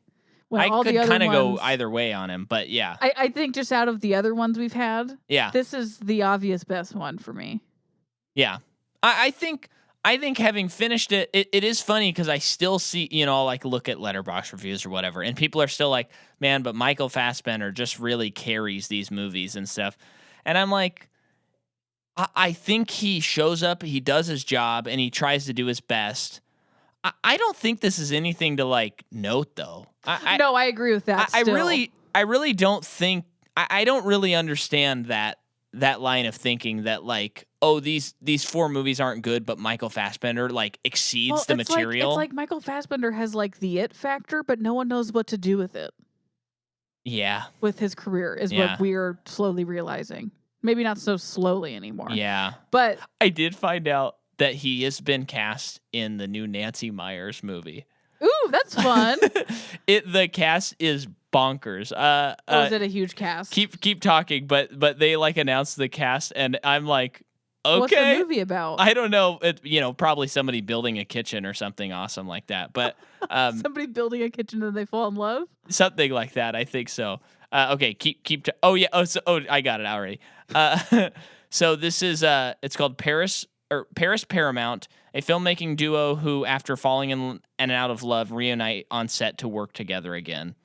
When I all could the other kind of go ones- either way on him, but yeah. I think just out of the other ones we've had, Yeah. this is the obvious best one for me. Yeah. I think having finished it is funny because I still see, you know, like look at Letterboxd reviews or whatever, and people are still like, man, but Michael Fassbender just really carries these movies and stuff. And I'm like, I think he shows up, he does his job, and he tries to do his best. I don't think this is anything to like note though. No, I agree with that. I really don't think I don't really understand that line of thinking that like, oh, these 4 movies aren't good, but Michael Fassbender like exceeds the material. It's like Michael Fassbender has like the it factor, but no one knows what to do with it. Yeah. With his career is what we're slowly realizing. Maybe not so slowly anymore. Yeah. But I did find out that he has been cast in the new Nancy Meyers movie. Ooh, that's fun. The cast is bonkers. Was it a huge cast? Keep talking, but they like announced the cast, and I'm like, okay. What's the movie about? I don't know. Probably somebody building a kitchen or something awesome like that. But somebody building a kitchen and they fall in love. Something like that. I think so. Okay, keep. Oh yeah. I got it already. So this is it's called Paris Paramount, a filmmaking duo who, after falling in and out of love, reunite on set to work together again.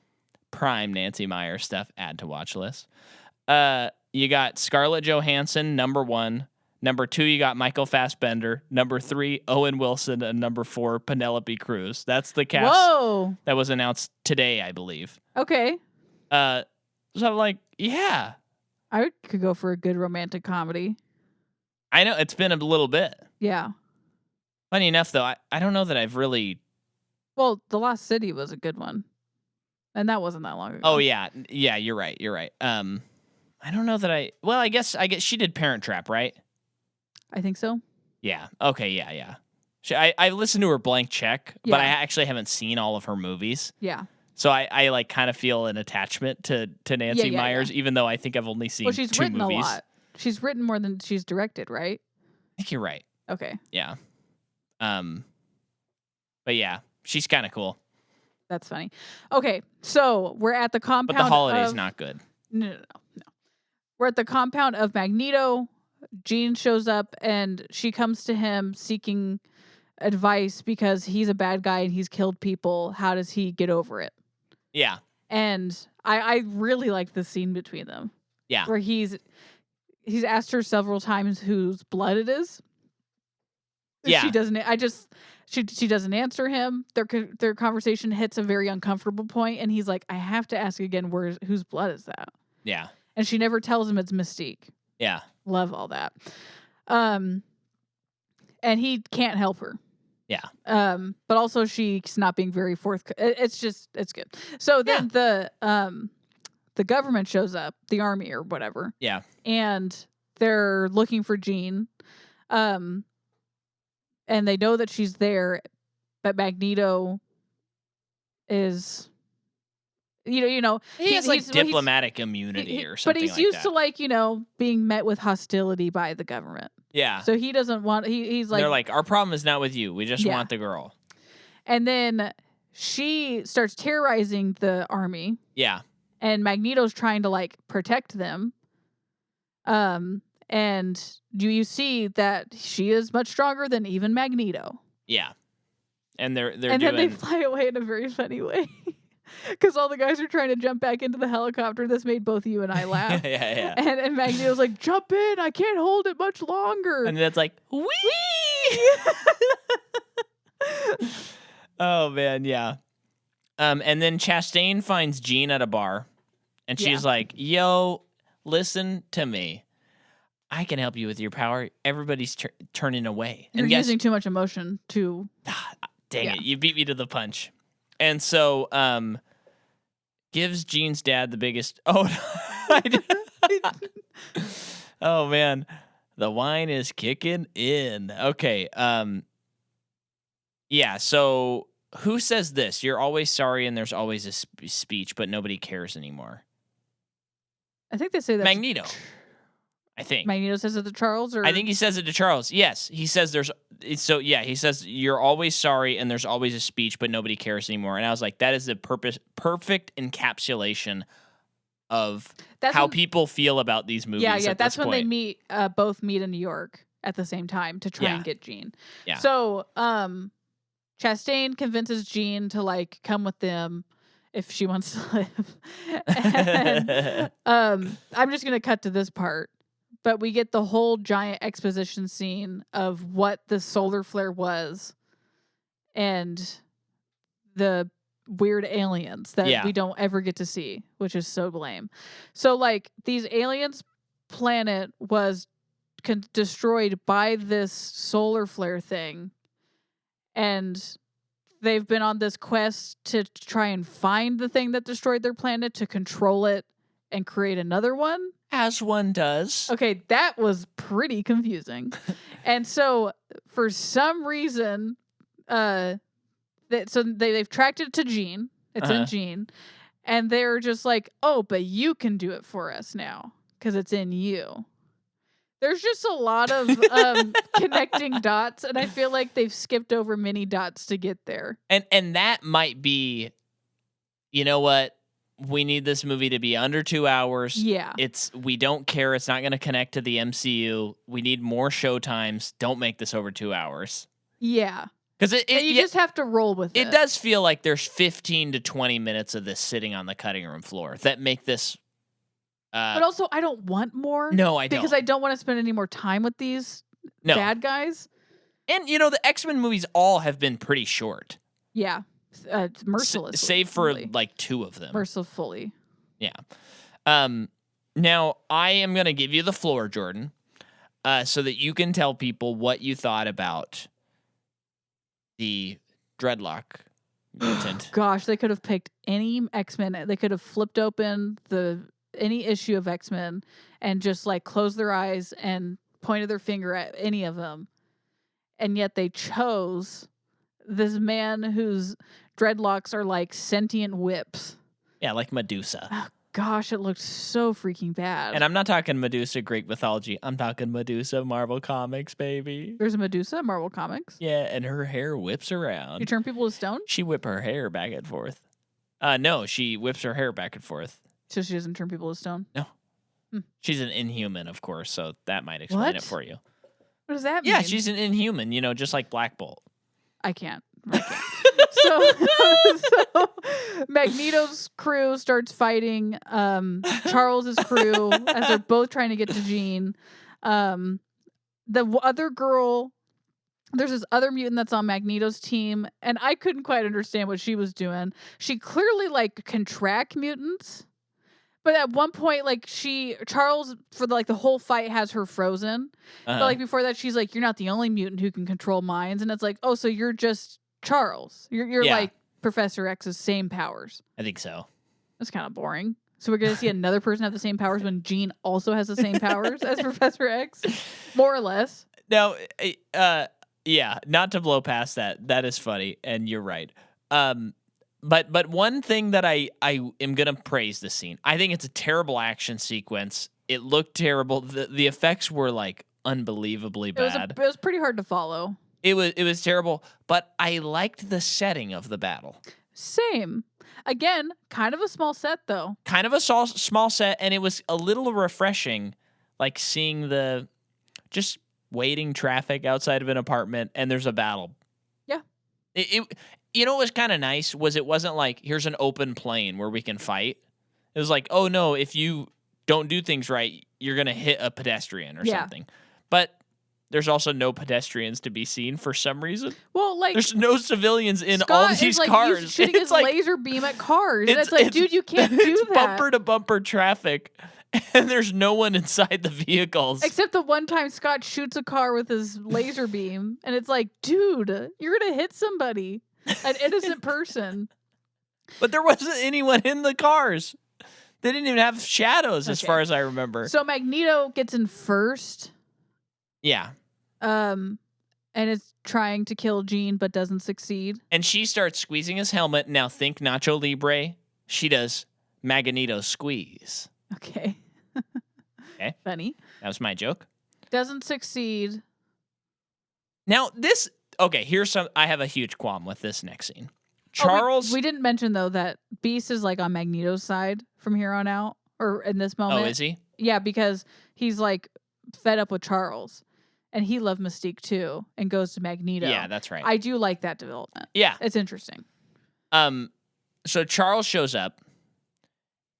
Prime Nancy Meyers stuff. Add to watch list. You got Scarlett Johansson, number 1. Number 2, you got Michael Fassbender. Number 3, Owen Wilson, and number 4, Penelope Cruz. That's the cast that was announced today, I believe. Okay. So I'm like, yeah, I could go for a good romantic comedy. I know it's been a little bit. Yeah. Funny enough, though, I don't know that I've really. Well, The Lost City was a good one, and that wasn't that long ago. Oh yeah, you're right. I don't know that I. Well, I guess she did Parent Trap, right? I think so. Yeah. Okay. Yeah. I listened to her Blank Check, but I actually haven't seen all of her movies. Yeah. So I like kind of feel an attachment to Nancy Meyers, even though I think I've only seen 2 movies. She's written a lot. She's written more than she's directed, right? I think you're right. Okay. Yeah. But yeah, she's kind of cool. That's funny. Okay, so we're at the compound. But the holiday's not good. No. We're at the compound of Magneto. Jean shows up and she comes to him seeking advice because he's a bad guy and he's killed people. How does he get over it? Yeah. And I really like the scene between them. Yeah. Where he's asked her several times whose blood it is. Yeah. She doesn't. She doesn't answer him. Their conversation hits a very uncomfortable point, and he's like, "I have to ask again. Whose blood is that?" Yeah. And she never tells him it's Mystique. Yeah. Love all that. And he can't help her. Yeah. But also she's not being very it's good. So then the government shows up, the army or whatever. Yeah. And they're looking for Jean. And they know that she's there, but Magneto is he has like diplomatic immunity or something. But he's used to being met with hostility by the government. Yeah. So he doesn't want he's like, they're like, our problem is not with you. We just want the girl. And then she starts terrorizing the army. Yeah. And Magneto's trying to protect them. And you see that she is much stronger than even Magneto. Yeah. And then they fly away in a very funny way. Because all the guys are trying to jump back into the helicopter. This made both you and I laugh. Yeah. And Magneto's like, jump in. I can't hold it much longer. And that's like, wee! Oh, man, yeah. And then Chastain finds Jean at a bar. And she's like, yo, listen to me. I can help you with your power. Everybody's turning away. You're using too much emotion to... Dang it. You beat me to the punch. And so, gives Jean's dad the biggest... Oh, oh, man. The wine is kicking in. Okay. Yeah, so who says this? You're always sorry and there's always a speech, but nobody cares anymore. I think they say that. Magneto. I think. Magneto says it to Charles? Or? I think he says it to Charles. Yes. He says he says you're always sorry and there's always a speech, but nobody cares anymore. And I was like, that is the perfect encapsulation of how people feel about these movies. Yeah. That's when they both meet in New York at the same time to try and get Jean. Yeah. So, Chastain convinces Jean to come with them if she wants to live. And, I'm just going to cut to this part. But we get the whole giant exposition scene of what the solar flare was and the weird aliens that we don't ever get to see, which is so lame. So, these aliens' planet was destroyed by this solar flare thing. And they've been on this quest to try and find the thing that destroyed their planet, to control it and create another one. As one does. Okay, that was pretty confusing. And so, for some reason, they've tracked it to Jean. It's in Jean. And they're just like, oh, but you can do it for us now because it's in you. There's just a lot of connecting dots, and I feel like they've skipped over many dots to get there. And that might be, you know what? We need this movie to be under 2 hours. Yeah. We don't care. It's not going to connect to the MCU. We need more show times. Don't make this over 2 hours. Yeah. Because you just have to roll with it. It does feel like there's 15 to 20 minutes of this sitting on the cutting room floor that make this. But also, I don't want more. No, I don't. Because I don't want to spend any more time with these bad guys. And, the X-Men movies all have been pretty short. Yeah. Mercilessly. Save for, two of them. Mercifully. Yeah. Now, I am going to give you the floor, Jordan, so that you can tell people what you thought about the dreadlock mutant. Gosh, they could have picked any X-Men. They could have flipped open any issue of X-Men and just closed their eyes and pointed their finger at any of them. And yet they chose this man whose dreadlocks are sentient whips. Yeah, like Medusa. Oh, gosh, it looked so freaking bad. And I'm not talking Medusa Greek mythology. I'm talking Medusa Marvel Comics, baby. There's a Medusa in Marvel Comics? Yeah, and her hair whips around. You turn people to stone? She whip her hair back and forth. No, she whips her hair back and forth. So she doesn't turn people to stone? No. She's an Inhuman, of course, so that might explain it for you. What does that mean? Yeah, she's an Inhuman, just like Black Bolt. I can't. So Magneto's crew starts fighting Charles's crew as they're both trying to get to Jean. The other girl, there's this other mutant that's on Magneto's team, and I couldn't quite understand what she was doing. She clearly can track mutants, But at one point, like Charles for the whole fight has her frozen. But like before that, she's like, "You're not the only mutant who can control minds," and it's like, "Oh, so you're just Charles? You're like Professor X's same powers?" I think so. That's kind of boring. So we're gonna see another person have the same powers when Jean also has the same powers as Professor X, more or less. Now, yeah, not to blow past that. That is funny, and you're right. But one thing that I am gonna praise this scene. I think it's a terrible action sequence. It looked terrible. The effects were like unbelievably bad. It was pretty hard to follow. It was terrible, but I liked the setting of the battle. Same. Again, kind of a small set though. Kind of a small set, and it was a little refreshing, like seeing just waiting traffic outside of an apartment, and there's a battle. Yeah. You know what was kind of nice was it wasn't like, here's an open plain where we can fight. It was like, oh no, if you don't do things right, you're going to hit a pedestrian or something. But there's also no pedestrians to be seen for some reason. Well, like, there's no civilians in Scott all these is, like, cars. Shooting his laser beam at cars. It's like, dude, you can't do it's that. Bumper to bumper traffic. And there's no one inside the vehicles. Except the one time Scott shoots a car with his laser beam. And it's like, dude, you're going to hit somebody. An innocent person. But there wasn't anyone in the cars. They didn't even have shadows as far as I remember. So Magneto gets in first. Yeah. And is trying to kill Jean but doesn't succeed. And she starts squeezing his helmet. Now think Nacho Libre. She does Magneto squeeze. Okay. Okay. Funny. That was my joke. Doesn't succeed. Now I have a huge qualm with this next scene. Charles. We didn't mention though that Beast is like on Magneto's side from here on out, or in this moment. Oh, is he? Yeah, because he's like fed up with Charles. And he loved Mystique too, and goes to Magneto. Yeah, that's right. I do like that development. Yeah, it's interesting. So Charles shows up,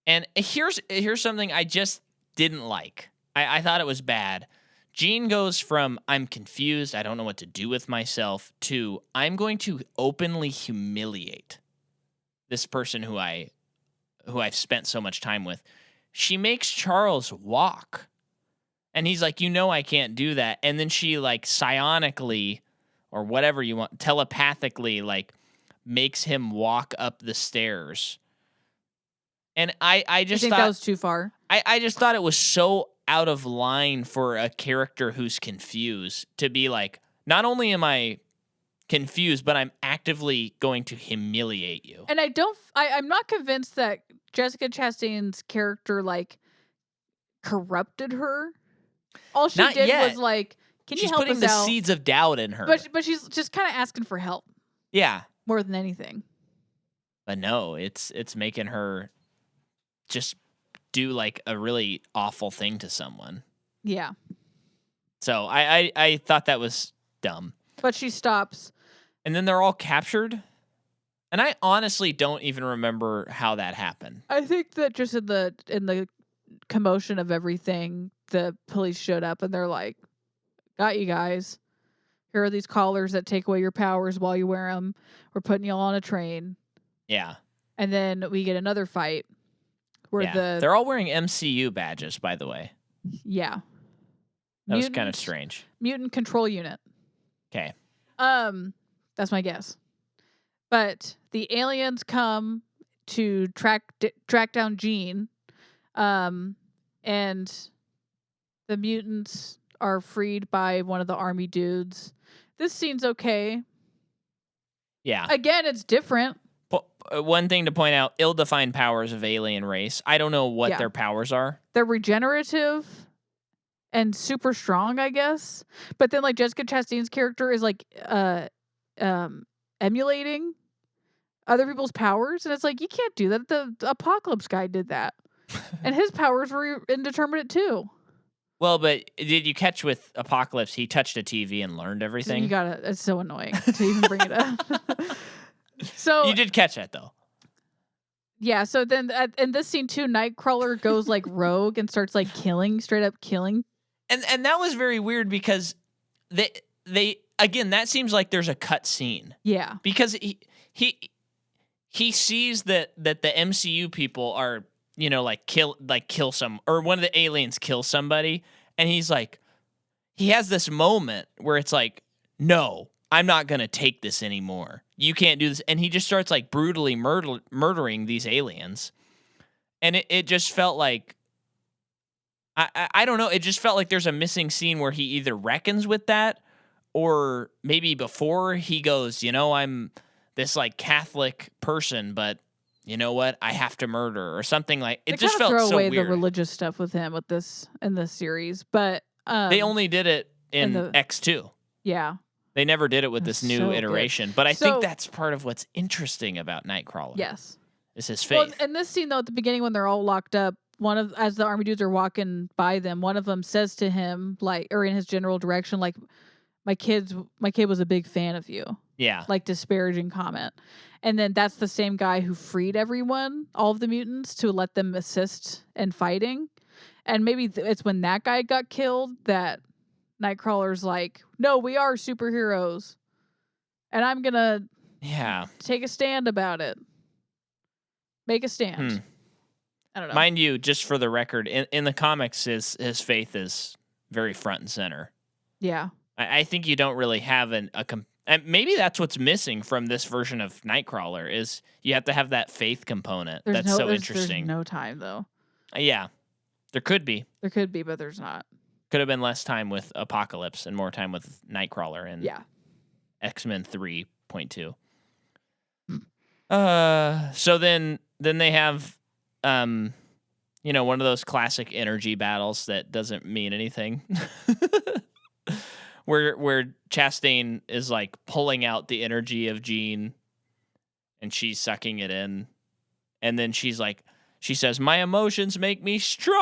and here's something I just didn't like. I thought it was bad. Jean goes from I'm confused, I don't know what to do with myself, to I'm going to openly humiliate this person who I've spent so much time with. She makes Charles walk. And he's like, I can't do that. And then she like psionically or whatever you want, telepathically like makes him walk up the stairs. And I just think thought that was too far. I just thought it was so out of line for a character who's confused to be like, not only am I confused, but I'm actively going to humiliate you. And I'm not convinced that Jessica Chastain's character like corrupted her. All she did was like, can you help us out? She's putting the seeds of doubt in her. But she's just kind of asking for help. Yeah. More than anything. But no, it's making her just do like a really awful thing to someone. Yeah. So I thought that was dumb. But she stops. And then they're all captured. And I honestly don't even remember how that happened. I think that just in the commotion of everything, the police showed up and they're like, got you guys. Here are these collars that take away your powers while you wear them. We're putting you all on a train. Yeah. And then we get another fight where they're all wearing MCU badges, by the way. Yeah. That was kind of strange. Mutant Control Unit. Okay. That's my guess. But the aliens come to track down Jean. And the mutants are freed by one of the army dudes. This scene's okay. Yeah. Again, it's different. One thing to point out, ill-defined powers of alien race. I don't know what their powers are. They're regenerative and super strong, I guess. But then like Jessica Chastain's character is like emulating other people's powers. And it's like, you can't do that. The Apocalypse guy did that. And his powers were indeterminate too. Well, but did you catch with Apocalypse? He touched a TV and learned everything. It's so annoying to even bring it up. So you did catch that though. Yeah. So then in this scene too, Nightcrawler goes like rogue and starts like straight up killing. And that was very weird because they again, that seems like there's a cut scene. Yeah. Because he sees that the MCU people are kill some, or one of the aliens kill somebody, and he has this moment where it's like, no, I'm not gonna take this anymore. You can't do this, and he just starts like brutally murdering these aliens, and it just felt like, I don't know, it just felt like there's a missing scene where he either reckons with that, or maybe before he goes, I'm this like Catholic person, but you know what? I have to murder or something like. It just felt so weird. Throw away the religious stuff with him in this series, but they only did it in X2. Yeah, they never did it with this new iteration. Good. But I think that's part of what's interesting about Nightcrawler. Yes, is his faith. Well, in this scene though, at the beginning when they're all locked up, as the army dudes are walking by them, one of them says to him, like, or in his general direction, like, my kid was a big fan of you. Yeah. Like, disparaging comment. And then that's the same guy who freed everyone, all of the mutants, to let them assist in fighting. And maybe it's when that guy got killed that Nightcrawler's like, no, we are superheroes. And I'm going to take a stand about it. Make a stand. I don't know. Mind you, just for the record, in the comics, his faith is very front and center. Yeah. I think you don't really have and maybe that's what's missing from this version of Nightcrawler is you have to have that faith component. That's so interesting. There's no time though. Yeah, there could be. There could be, but there's not. Could have been less time with Apocalypse and more time with Nightcrawler and X-Men 3.2. So then they have one of those classic energy battles that doesn't mean anything. Where Chastain is like pulling out the energy of Jean and she's sucking it in. And then she says, my emotions make me strong,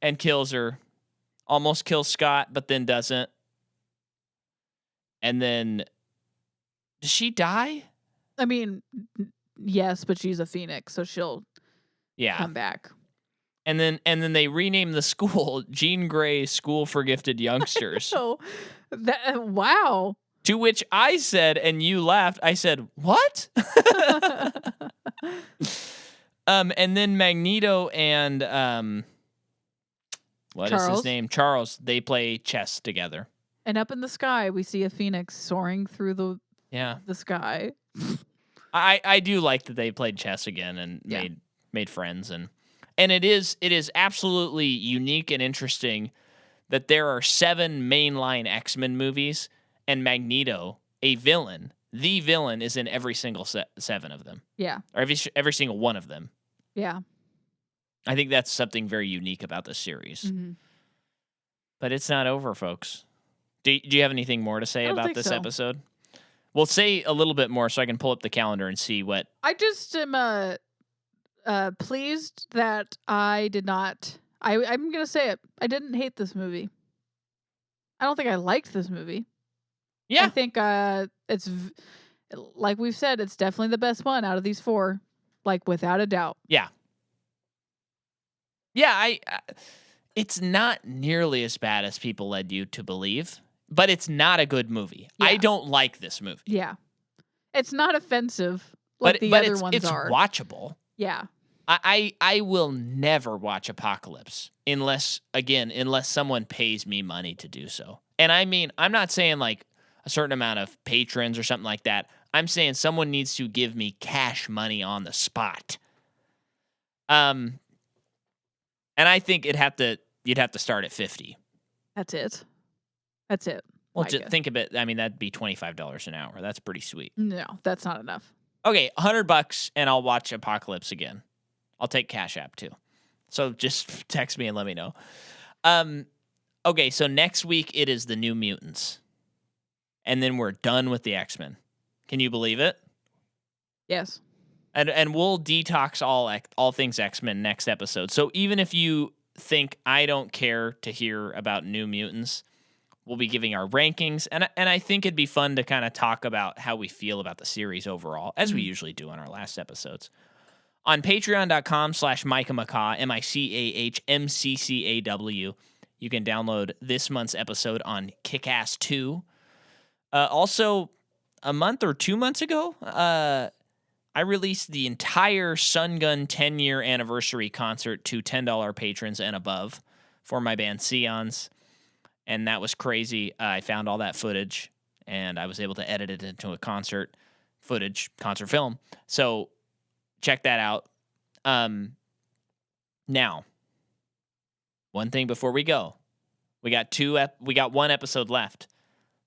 and kills her. Almost kills Scott, but then doesn't. And then does she die? I mean, yes, but she's a phoenix, so she'll come back. And then they rename the school Jean Grey School for Gifted Youngsters. Wow. To which I said, and you laughed, I said, what? And then Magneto and what is his name? Charles, they play chess together. And up in the sky, we see a phoenix soaring through the sky. I do like that they played chess again and made friends, and it is absolutely unique and interesting that there are 7 mainline X-Men movies, and Magneto, the villain, is in every single 7 of them. Yeah. Or every single one of them. Yeah. I think that's something very unique about this series. Mm-hmm. But it's not over, folks. Do you have anything more to say about this episode? Well, say a little bit more so I can pull up the calendar and see what... I just am pleased that I did not... I'm going to say it. I didn't hate this movie. I don't think I liked this movie. Yeah. I think it's... Like we've said, it's definitely the best one out of these 4. Like, without a doubt. Yeah. Yeah, it's not nearly as bad as people led you to believe, but it's not a good movie. Yeah. I don't like this movie. Yeah. It's not offensive like the other ones are. It's watchable. Yeah. I will never watch Apocalypse unless someone pays me money to do so. And I mean, I'm not saying like a certain amount of patrons or something like that. I'm saying someone needs to give me cash money on the spot. And I think you'd have to start at $50. That's it. Well, just think of it. I mean, that'd be $25 an hour. That's pretty sweet. No, that's not enough. Okay, $100 and I'll watch Apocalypse again. I'll take Cash App too. So just text me and let me know. Okay, so next week it is the New Mutants. And then we're done with the X-Men. Can you believe it? Yes. And we'll detox all things X-Men next episode. So even if you think I don't care to hear about New Mutants, we'll be giving our rankings. And I think it'd be fun to kind of talk about how we feel about the series overall, as we usually do on our last episodes. On patreon.com/Micah McCaw, MICAHMCCAW, you can download this month's episode on Kick-Ass 2. Also, a month or 2 months ago, I released the entire Sun Gun 10-year anniversary concert to $10 patrons and above for my band Seons, and that was crazy. I found all that footage, and I was able to edit it into a concert film. So check that out. Now, one thing before we go, we got one episode left.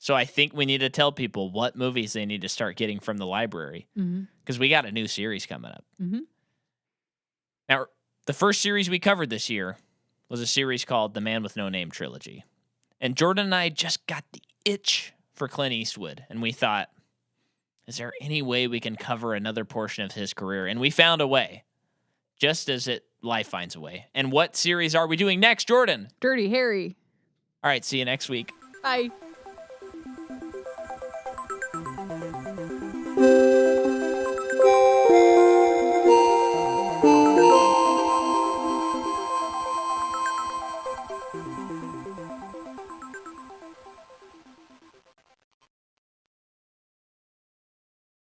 So I think we need to tell people what movies they need to start getting from the library, because we got a new series coming up. Now, the first series we covered this year was a series called The Man with No Name Trilogy. And Jordan and I just got the itch for Clint Eastwood, and we thought, is there any way we can cover another portion of his career? And we found a way, just as life finds a way. And what series are we doing next, Jordan? Dirty Harry. All right, see you next week. Bye.